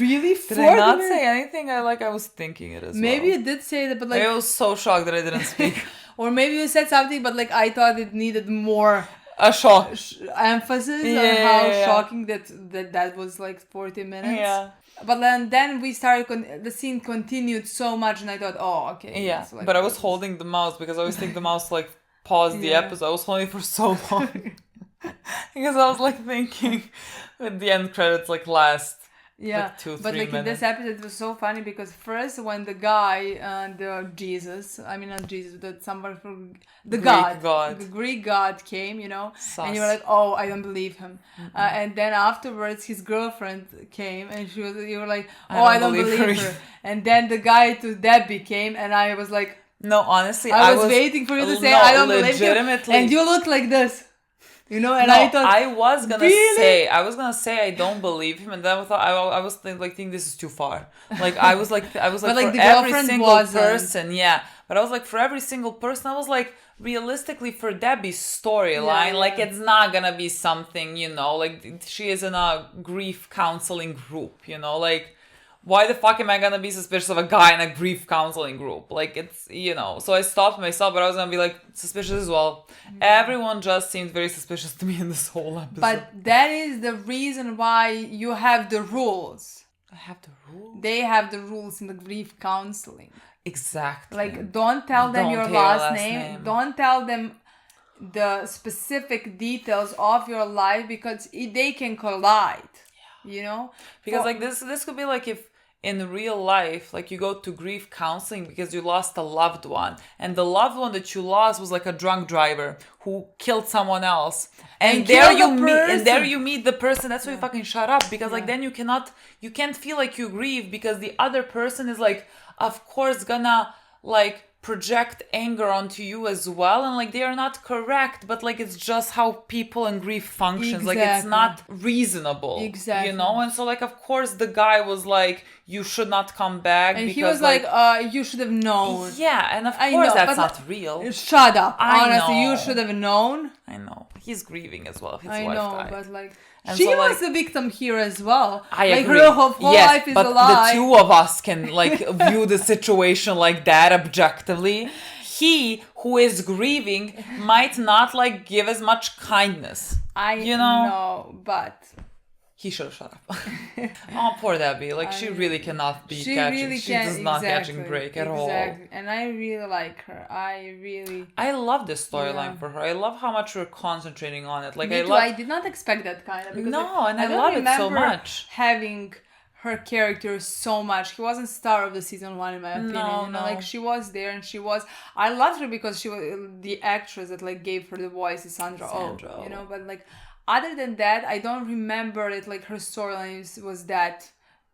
really? Did I not say anything? I was thinking it as Maybe well. you did say that, but like, I was so shocked that I didn't speak. or maybe you said something, but like I thought it needed more A shock. Emphasis on Yeah, how yeah. shocking that was like 40 minutes. Yeah. But then we started, the scene continued so much, and I thought, oh, okay. Yeah, it's like- but I was holding the mouse because I always think the mouse like paused the Yeah. episode. I was holding it for so long because I was like thinking with the end credits like last Yeah, like 2-3 but like in minutes. this episode, it was so funny because first when the guy, not Jesus, that someone from the Greek God, the Greek God came, and you were like, oh, I don't believe him, and then afterwards his girlfriend came, and you were like, oh, I don't believe her, and then the guy to Debbie came, and I was like, no, honestly, I was waiting for you to say, I don't believe him, and you look like this. And no, I thought I was gonna really? say I don't believe him, and then I thought I was thinking this is too far. Like I was like But, for like, the every girlfriend single wasn't. person, yeah. But I was like for every single person, I was like realistically for Debbie's storyline, Yeah, like yeah. it's not gonna be something, like she is in a grief counseling group, like. Why the fuck am I gonna be suspicious of a guy in a grief counseling group? Like, it's, So I stopped myself, but I was gonna be, like, suspicious as well. Everyone just seemed very suspicious to me in this whole episode. But that is the reason why you have the rules. I have the rules? They have the rules in the grief counseling. Exactly. Like, don't tell them Don't your tell last name. Don't tell them the specific details of your life because they can collide. Because, like, this could be, like, if in real life, like, you go to grief counseling because you lost a loved one, and the loved one that you lost was, like, a drunk driver who killed someone else. And there you meet the person. That's why you fucking shut up. Because, like, then you can't feel like you grieve because the other person is like, of course gonna like project anger onto you as well, and like they are not correct, but like it's just how people and grief functions. Like it's not reasonable, you know. And so like of course the guy was like, you should not come back, and because he was like you should have known. Yeah, and of course that's not real. Shut up. Honestly, know. you should have known. I know, he's grieving as well. His I wife know, died. but like and she so, was like, the victim here as well. I like agree. her whole life is but a lie. the two of us can like view the situation like that objectively. He who is grieving might not like give as much kindness. You know, but he should have shut up. Oh, poor Debbie. Like she really cannot be catching. Really she does not catching break at all. And I really like her. I love this storyline for her. I love how much we're concentrating on it. Like Me too. I did not expect that kind of. Because I love it so much. Having her character so much. He wasn't star of the season 1 in my opinion. No. Like she was there, and I loved her because she was the actress that like gave her the voice is Sandra Oh. You know, but like other than that, I don't remember it like her storyline was that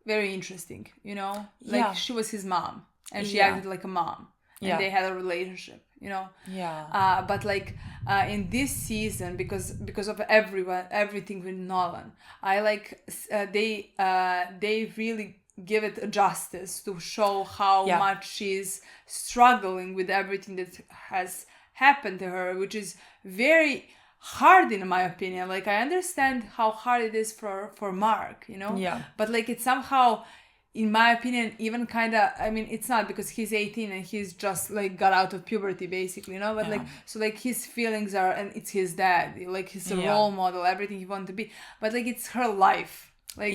very interesting, you know? Like she was his mom and she acted like a mom. And they had a relationship, you know? Yeah. But like in this season, because of everything with Nolan, I like they really give it justice to show how much she's struggling with everything that has happened to her, which is very hard in my opinion. Like I understand how hard it is for Mark, you know? Yeah. But like it's somehow, in my opinion, even kind of, I mean, it's not because he's 18 and he's just like got out of puberty basically, you know? But like, so like his feelings are, and it's his dad, like he's a role model, everything he wanted to be. But like it's her life. Like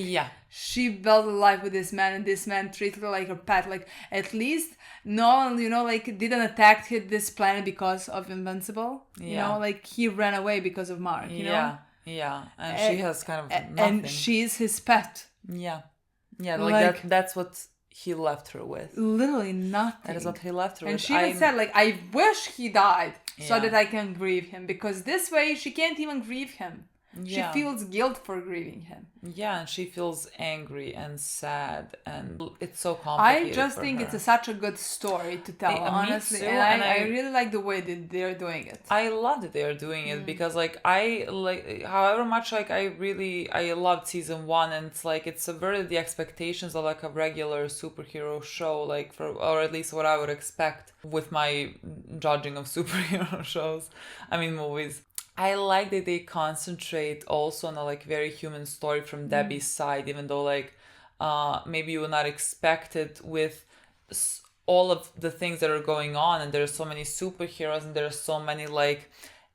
she built a life with this man, and this man treated her like a pet. Like at least Nolan, you know, like didn't attack this planet because of Invincible. You know, like he ran away because of Mark. You know. Yeah, and she has kind of nothing. And she's his pet. Yeah, like that's what he left her with. Literally nothing. That is what he left her with. And she even said, like, I wish he died so that I can grieve him, because this way she can't even grieve him. She feels guilt for grieving him. Yeah, and she feels angry and sad, and it's so complicated. I just think it's such a good story to tell, honestly. Me too, and I really like the way that they're doing it. I love that they're doing it because, like, I like, however much, like, I loved season 1, and it's like it subverted the expectations of like a regular superhero show, like or at least what I would expect with my judging of superhero shows. I mean, movies. I like that they concentrate also on a like very human story from Debbie's side, even though like maybe you would not expect it with all of the things that are going on, and there's so many superheroes and there's so many like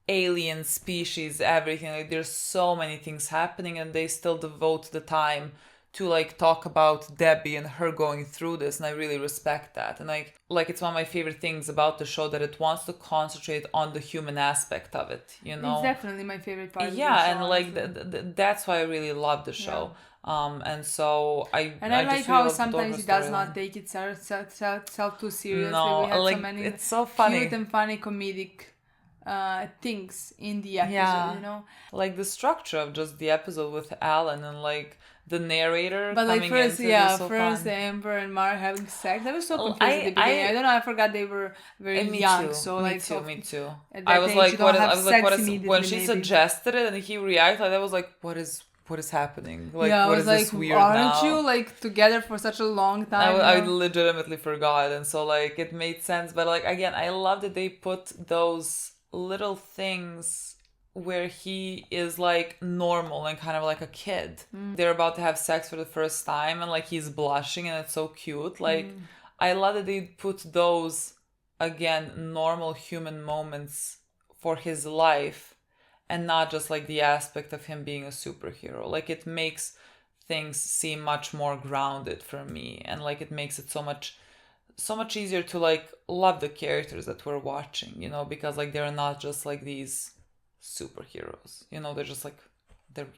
alien species, everything, like there's so many things happening, and they still devote the time to like talk about Debbie and her going through this, and I really respect that. And like it's one of my favorite things about the show, that it wants to concentrate on the human aspect of it, you know. It's definitely my favorite part of the show, and like that's why I really love the show. And so I like how sometimes he does not take itself too seriously. No, we had like so many it's so funny, cute and funny comedic things in the episode, you know, like the structure of just the episode with Alan and like the narrator. But like coming first, so first the Emperor and Mark having sex. I was so confused at the beginning. I don't know. I forgot they were very young. Too. So me like, too, me too. I was like, what is when she suggested it and he reacted, like, I was like, what is happening? Like, what is like, this weird aren't you like together for such a long time? I legitimately forgot, and so like it made sense. But like again, I love that they put those little things where he is like normal and kind of like a kid. They're about to have sex for the first time, and like he's blushing, and it's so cute. Like I love that they put those, again, normal human moments for his life, and not just like the aspect of him being a superhero. Like it makes things seem much more grounded for me, and like it makes it so much easier to like love the characters that we're watching, you know, because like they're not just like these superheroes, you know, they're just like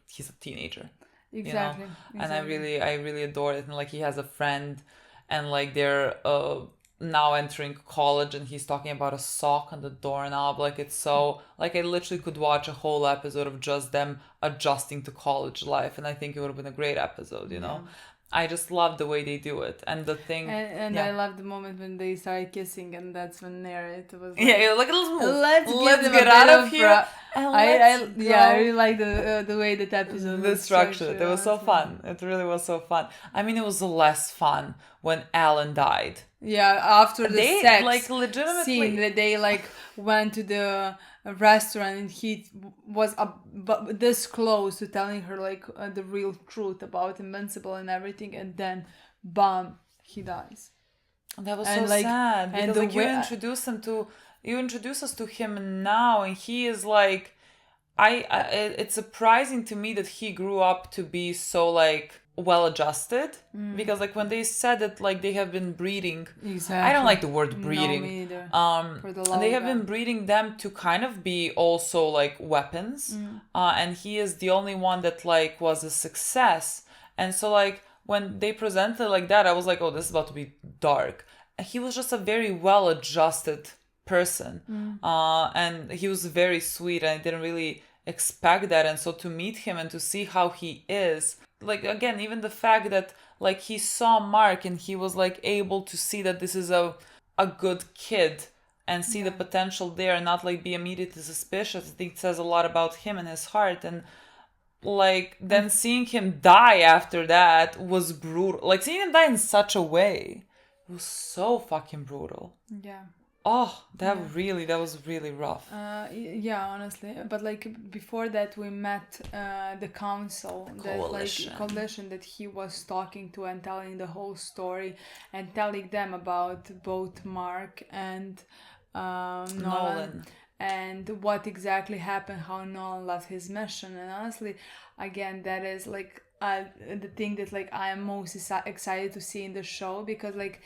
he's a teenager, exactly, you know? And I really adore it. And like he has a friend, and like they're now entering college, and he's talking about a sock on the doorknob. Like it's so like I literally could watch a whole episode of just them adjusting to college life, and I think it would have been a great episode, you know. I just love the way they do it. And the thing... And yeah. I love the moment when they started kissing, and that's when Narrate was like... Yeah, like, let's move. Let's get out of here. I really like the way that episode the was structure. structured. It was so fun. It really was so fun. I mean, it was less fun when Alan died. Yeah, after the sex like legitimately scene that they like went to the restaurant and he was this close to telling her like the real truth about Invincible and everything, and then bam, he dies. That was and so like, sad because and the like you introduce us to him now, and he is like, it's surprising to me that he grew up to be so like well adjusted, because like when they said that like they have been breeding, exactly. I don't like the word breeding. No, me either. And they have been breeding them to kind of be also like weapons, and he is the only one that like was a success. And so like when they presented like that, I was like, oh, this is about to be dark. And he was just a very well adjusted person, and he was very sweet, and I didn't really expect that. And so to meet him and to see how he is, like, again, even the fact that like he saw Mark and he was like able to see that this is a good kid and see the potential there and not like be immediately suspicious, I think it says a lot about him and his heart. And like then seeing him die after that was brutal. Like seeing him die in such a way, it was so fucking brutal. Yeah. Oh, that was really rough. Yeah, honestly. But like before that, we met the council, coalition that he was talking to and telling the whole story and telling them about both Mark and Nolan. And what exactly happened, how Nolan left his mission. And honestly, again, that is like the thing that like I am most excited to see in the show, because like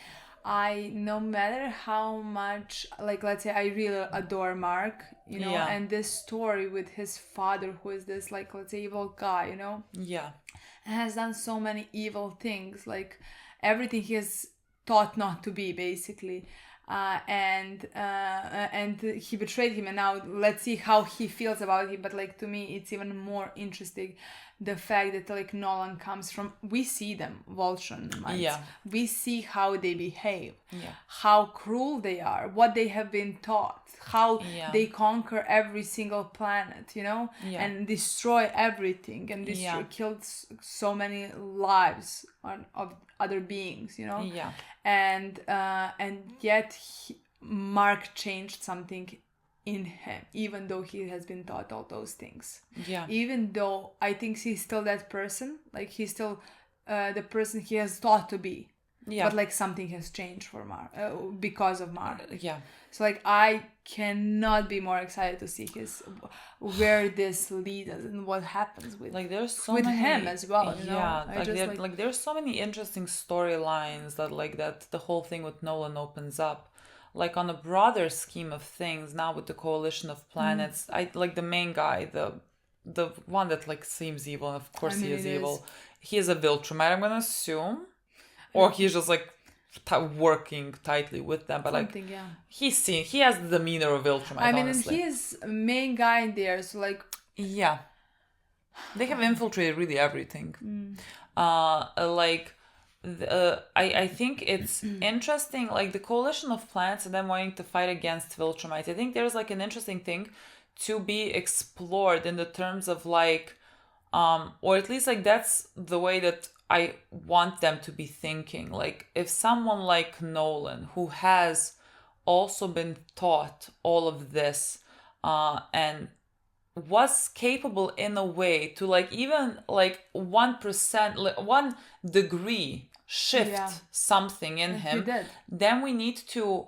no matter how much, like, let's say I really adore Mark, you know, and this story with his father, who is this, like, let's say evil guy, you know, and has done so many evil things, like everything he has taught not to be, basically. And he betrayed him, and now let's see how he feels about him. But like, to me, it's even more interesting the fact that like Nolan comes from, we see them, Viltumites, we see how they behave, how cruel they are, what they have been taught, how they conquer every single planet, you know, and destroy everything, and killed so many lives of other beings, you know, and yet Mark changed something in him, even though he has been taught all those things. Even though I think he's still that person, like he's still the person he has taught to be. But like something has changed for Mark because of Mark. So like I cannot be more excited to see where this leads us and what happens with like there's so with many, him as well. You know? Like there's so many interesting storylines that the whole thing with Nolan opens up. Like on a broader scheme of things, now with the coalition of planets, I like the main guy, the one that like seems evil, and of course he is evil. He is a Viltrumite, I'm gonna assume, or he's just like working tightly with them. But something, like he has the demeanor of Viltrumite. I mean, honestly. And he is main guy there, so like they have infiltrated really everything. I think it's interesting, like the coalition of planets and them wanting to fight against Viltumites. I think there's like an interesting thing to be explored in the terms of like, or at least like that's the way that I want them to be thinking. Like if someone like Nolan, who has also been taught all of this, and was capable in a way to like even like 1%, like 1 degree shift something in him, then we need to,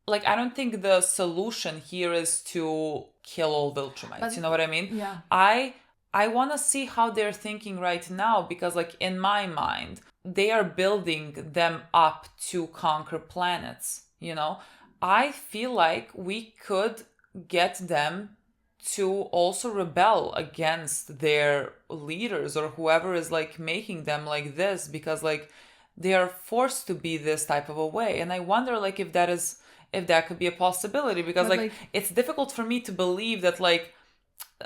like, I don't think the solution here is to kill all Viltumites, you know what I mean? I want to see how they're thinking right now, because like in my mind they are building them up to conquer planets, you know. I feel like we could get them to also rebel against their leaders or whoever is like making them like this, because like they are forced to be this type of a way. And I wonder like if that could be a possibility, because like it's difficult for me to believe that like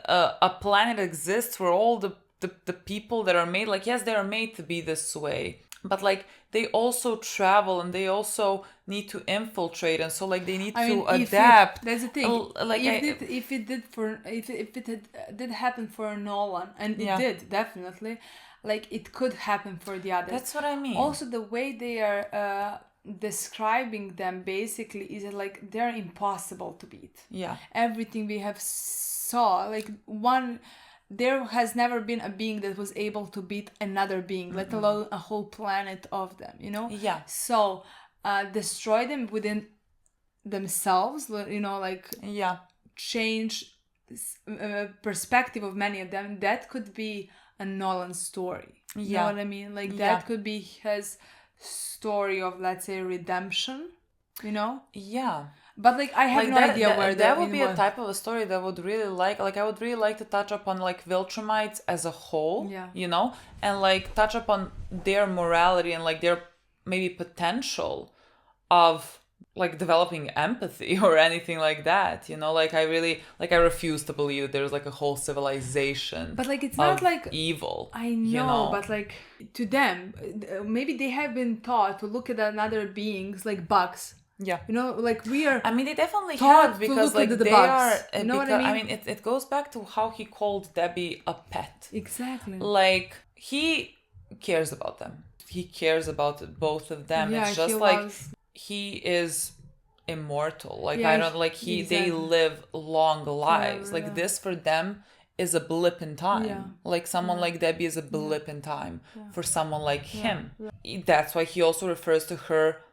a planet exists where all the the people that are made, like, yes, they are made to be this way, but like they also travel and they also need to infiltrate, and so like they need to adapt. That's the thing. Like if it did happen for Nolan, and it did definitely, like it could happen for the others. That's what I mean. Also, the way they are describing them basically is like they're impossible to beat. Yeah. Everything we have saw, like there has never been a being that was able to beat another being, let alone a whole planet of them, you know? Yeah. So, destroy them within themselves, you know, like change perspective of many of them. That could be a Nolan story. You know what I mean? Like that could be his story of, let's say, redemption, you know? Yeah. But like I have no idea where that would be a type of a story that I would really like. Like I would really like to touch upon like Viltrumites as a whole, you know, and like touch upon their morality and like their maybe potential of like developing empathy or anything like that, you know. Like I refuse to believe that there's like a whole civilization, but like it's not like evil. I know, you know? But like to them, maybe they have been taught to look at another beings like bugs. Yeah, you know, like we are. I mean, they definitely have, because like they bugs. are. You know what I mean? I mean, it goes back to how he called Debbie a pet. Exactly. Like he cares about them. He cares about both of them. Yeah, it's just like he is immortal. Like I don't like he. They live long lives. Like this for them is a blip in time. Yeah. Like someone like Debbie is a blip in time for someone like him. That's why he also refers to her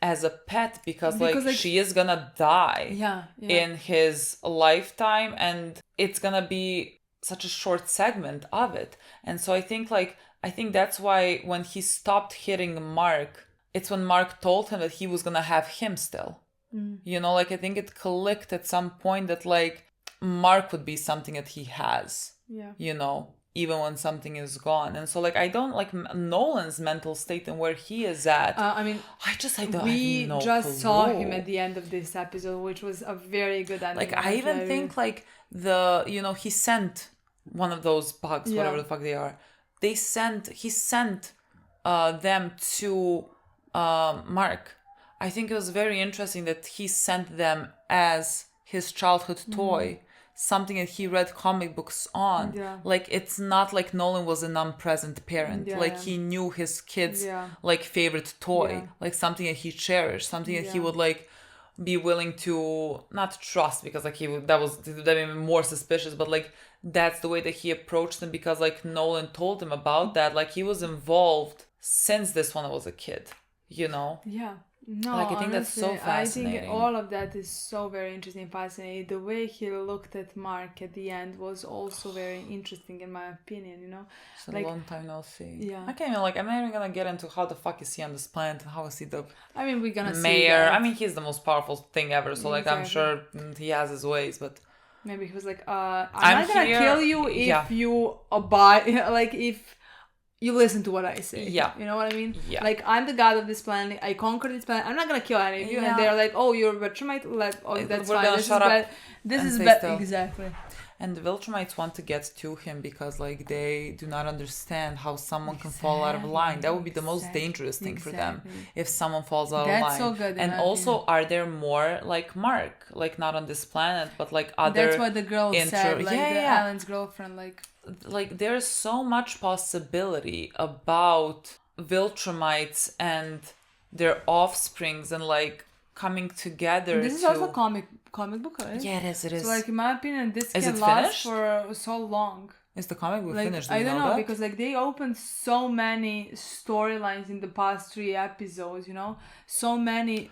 as a pet, because like she is gonna die in his lifetime, and it's gonna be such a short segment of it. And so I think that's why when he stopped hitting Mark, it's when Mark told him that he was gonna have him still. You know, like I think it clicked at some point that like Mark would be something that he has, you know, even when something is gone. And so like I don't like Nolan's mental state and where he is at. I mean, we just saw him at the end of this episode, which was a very good ending. Like I even think like he sent one of those bugs, whatever the fuck they are. He sent them to Mark. I think it was very interesting that he sent them as his childhood toy. Something that he read comic books on. Like it's not like Nolan was a non-present parent. He knew his kids like favorite toy, like something that he cherished, something that he would like be willing to not trust, because like that made me more suspicious, but like that's the way that he approached them, because like Nolan told him about that. Like he was involved since this one was a kid, you know? Yeah. No, like I think honestly, that's so fascinating. I think all of that is so very interesting and fascinating. The way he looked at Mark at the end was also very interesting in my opinion, you know? It's a long time no see. Yeah. I can't even I'm not even gonna get into how the fuck is he on this planet and how is he the we're gonna mayor. see that. I mean, he's the most powerful thing ever, so like I'm sure he has his ways, but maybe he was like, I'm not gonna kill you if you abide, like if you listen to what I say. Yeah. You know what I mean? Yeah. Like, I'm the god of this planet. I conquered this planet. I'm not going to kill any of you. And they're like, oh, you're a Viltrumite? That's fine. This is bad. This is bad. Exactly. And the Viltrumites want to get to him because, like, they do not understand how someone can fall out of line. That would be the most dangerous thing for them, if someone falls out of line. That's so good. And also, are there more like Mark? Like, not on this planet, but like other... That's what the girl said. Like, Alan's girlfriend, like there's so much possibility about Viltrumites and their offsprings and like coming together. And this is also a comic book, right? Yeah, it is. So like in my opinion, this can last for so long. Is the comic book finished? I don't know because like they opened so many storylines in the past 3 episodes. You know, so many.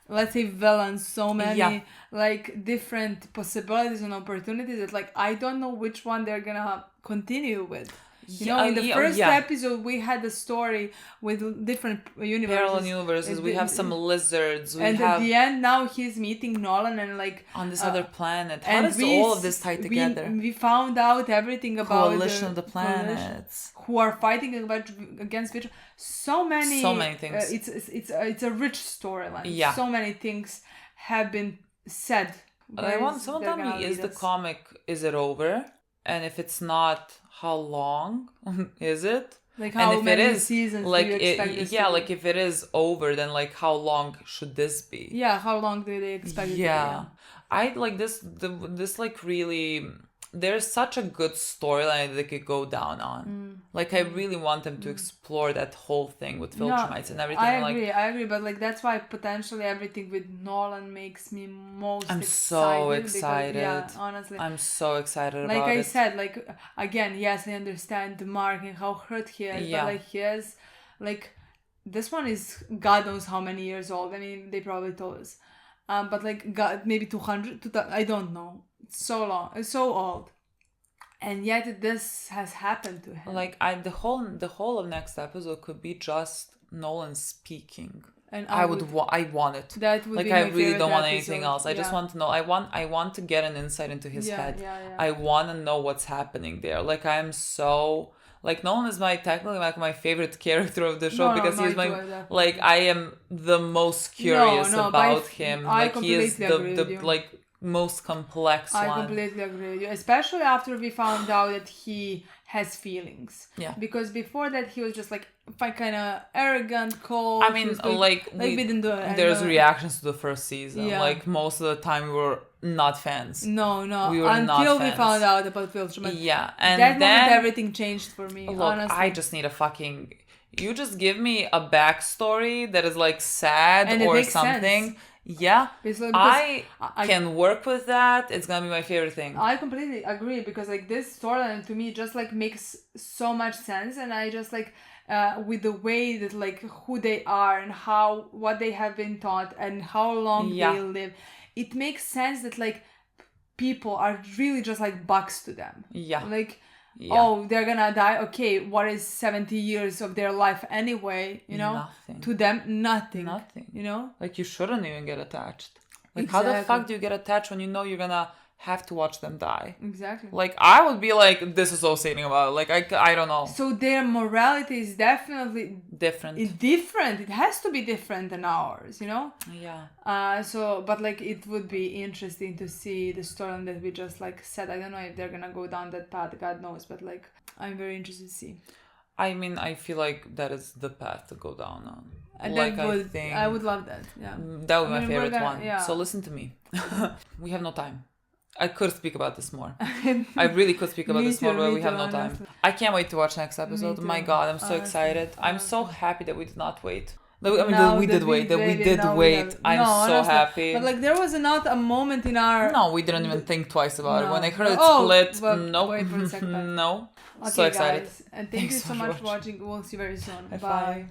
Let's say villains, so many like different possibilities and opportunities that like I don't know which one they're gonna continue with. You know, in the first episode we had a story with different universes. Parallel universes. We have some lizards. At the end, now he's meeting Nolan and like on this other planet. How does all of this tie together? We found out everything about coalition of the planets who are fighting against each other. So many things. It's a rich storyline. Yeah. So many things have been said. Someone tell me, is the comic, is it over? And if it's not, how long is it? Like how and if many it is, seasons like do you expect this to be? like if it is over, then like how long should this be? Yeah, how long do they expect it to be? Yeah. I like this like really, there's such a good storyline they could go down on. Like I really want them to explore that whole thing with Viltumites and everything. I agree, but like that's why potentially everything with Nolan makes me most I'm excited. so excited. Because, yeah, honestly. I'm so excited like about I it. said, like again, yes, I understand Mark and how hurt he is, but like he is like this one is God knows how many years old. I mean, they probably told us. But like God, maybe 200, I don't know. It's so long. It's so old. And yet this has happened to him. Like the whole of next episode could be just Nolan speaking. And I want it. That would like be I my really don't want episode. anything else. I just want to know. I want to get an insight into his head. I want to know what's happening there. Like I'm so like Nolan is technically my favorite character of the show because he's like I am the most curious about him. Like he is the like most complex one. I completely agree with you, especially after we found out that he has feelings. Yeah. Because before that he was just like kind of arrogant, cold. I mean, we didn't do it. There's reactions to the first season. Yeah. Like most of the time we were not fans. No, we were until we found out about Viltumites. Yeah, and that then moment everything changed for me. Look, honestly. I just need a fucking. You just give me a backstory that is like sad and or something. Sense. Yeah, because I can work with that. It's gonna be my favorite thing. I completely agree because like this storyline to me just like makes so much sense, and I just like with the way that like who they are and what they have been taught and how long they live, it makes sense that like people are really just like bugs to them. Yeah. Like. Yeah. Oh, they're gonna die. Okay, what is 70 years of their life anyway? You know, nothing. To them, nothing. Nothing. You know, like you shouldn't even get attached. Like how the fuck do you get attached when you know you're gonna have to watch them die? Exactly. Like I would be like disassociating about it. Like I don't know. So their morality is definitely different. It's different. It has to be different than ours. You know. Yeah. But like it would be interesting to see the story that we just like said. I don't know if they're gonna go down that path. God knows. But like I'm very interested to see. I mean, I feel like that is the path to go down on. And like I would love that. Yeah. That would be my favorite one. Yeah. So listen to me. We have no time. I could speak about this more. I really could speak about this more, but we have no time. I can't wait to watch next episode. My God, I'm so excited. I'm so happy that we did not wait. I mean, we did wait. I'm so happy. But like, there was not a moment in our. No, we didn't even think twice about it. When I heard it split, nope. Wait for a second. No. Okay, so excited. Guys, and thank you so much for watching. We'll see you very soon. Bye.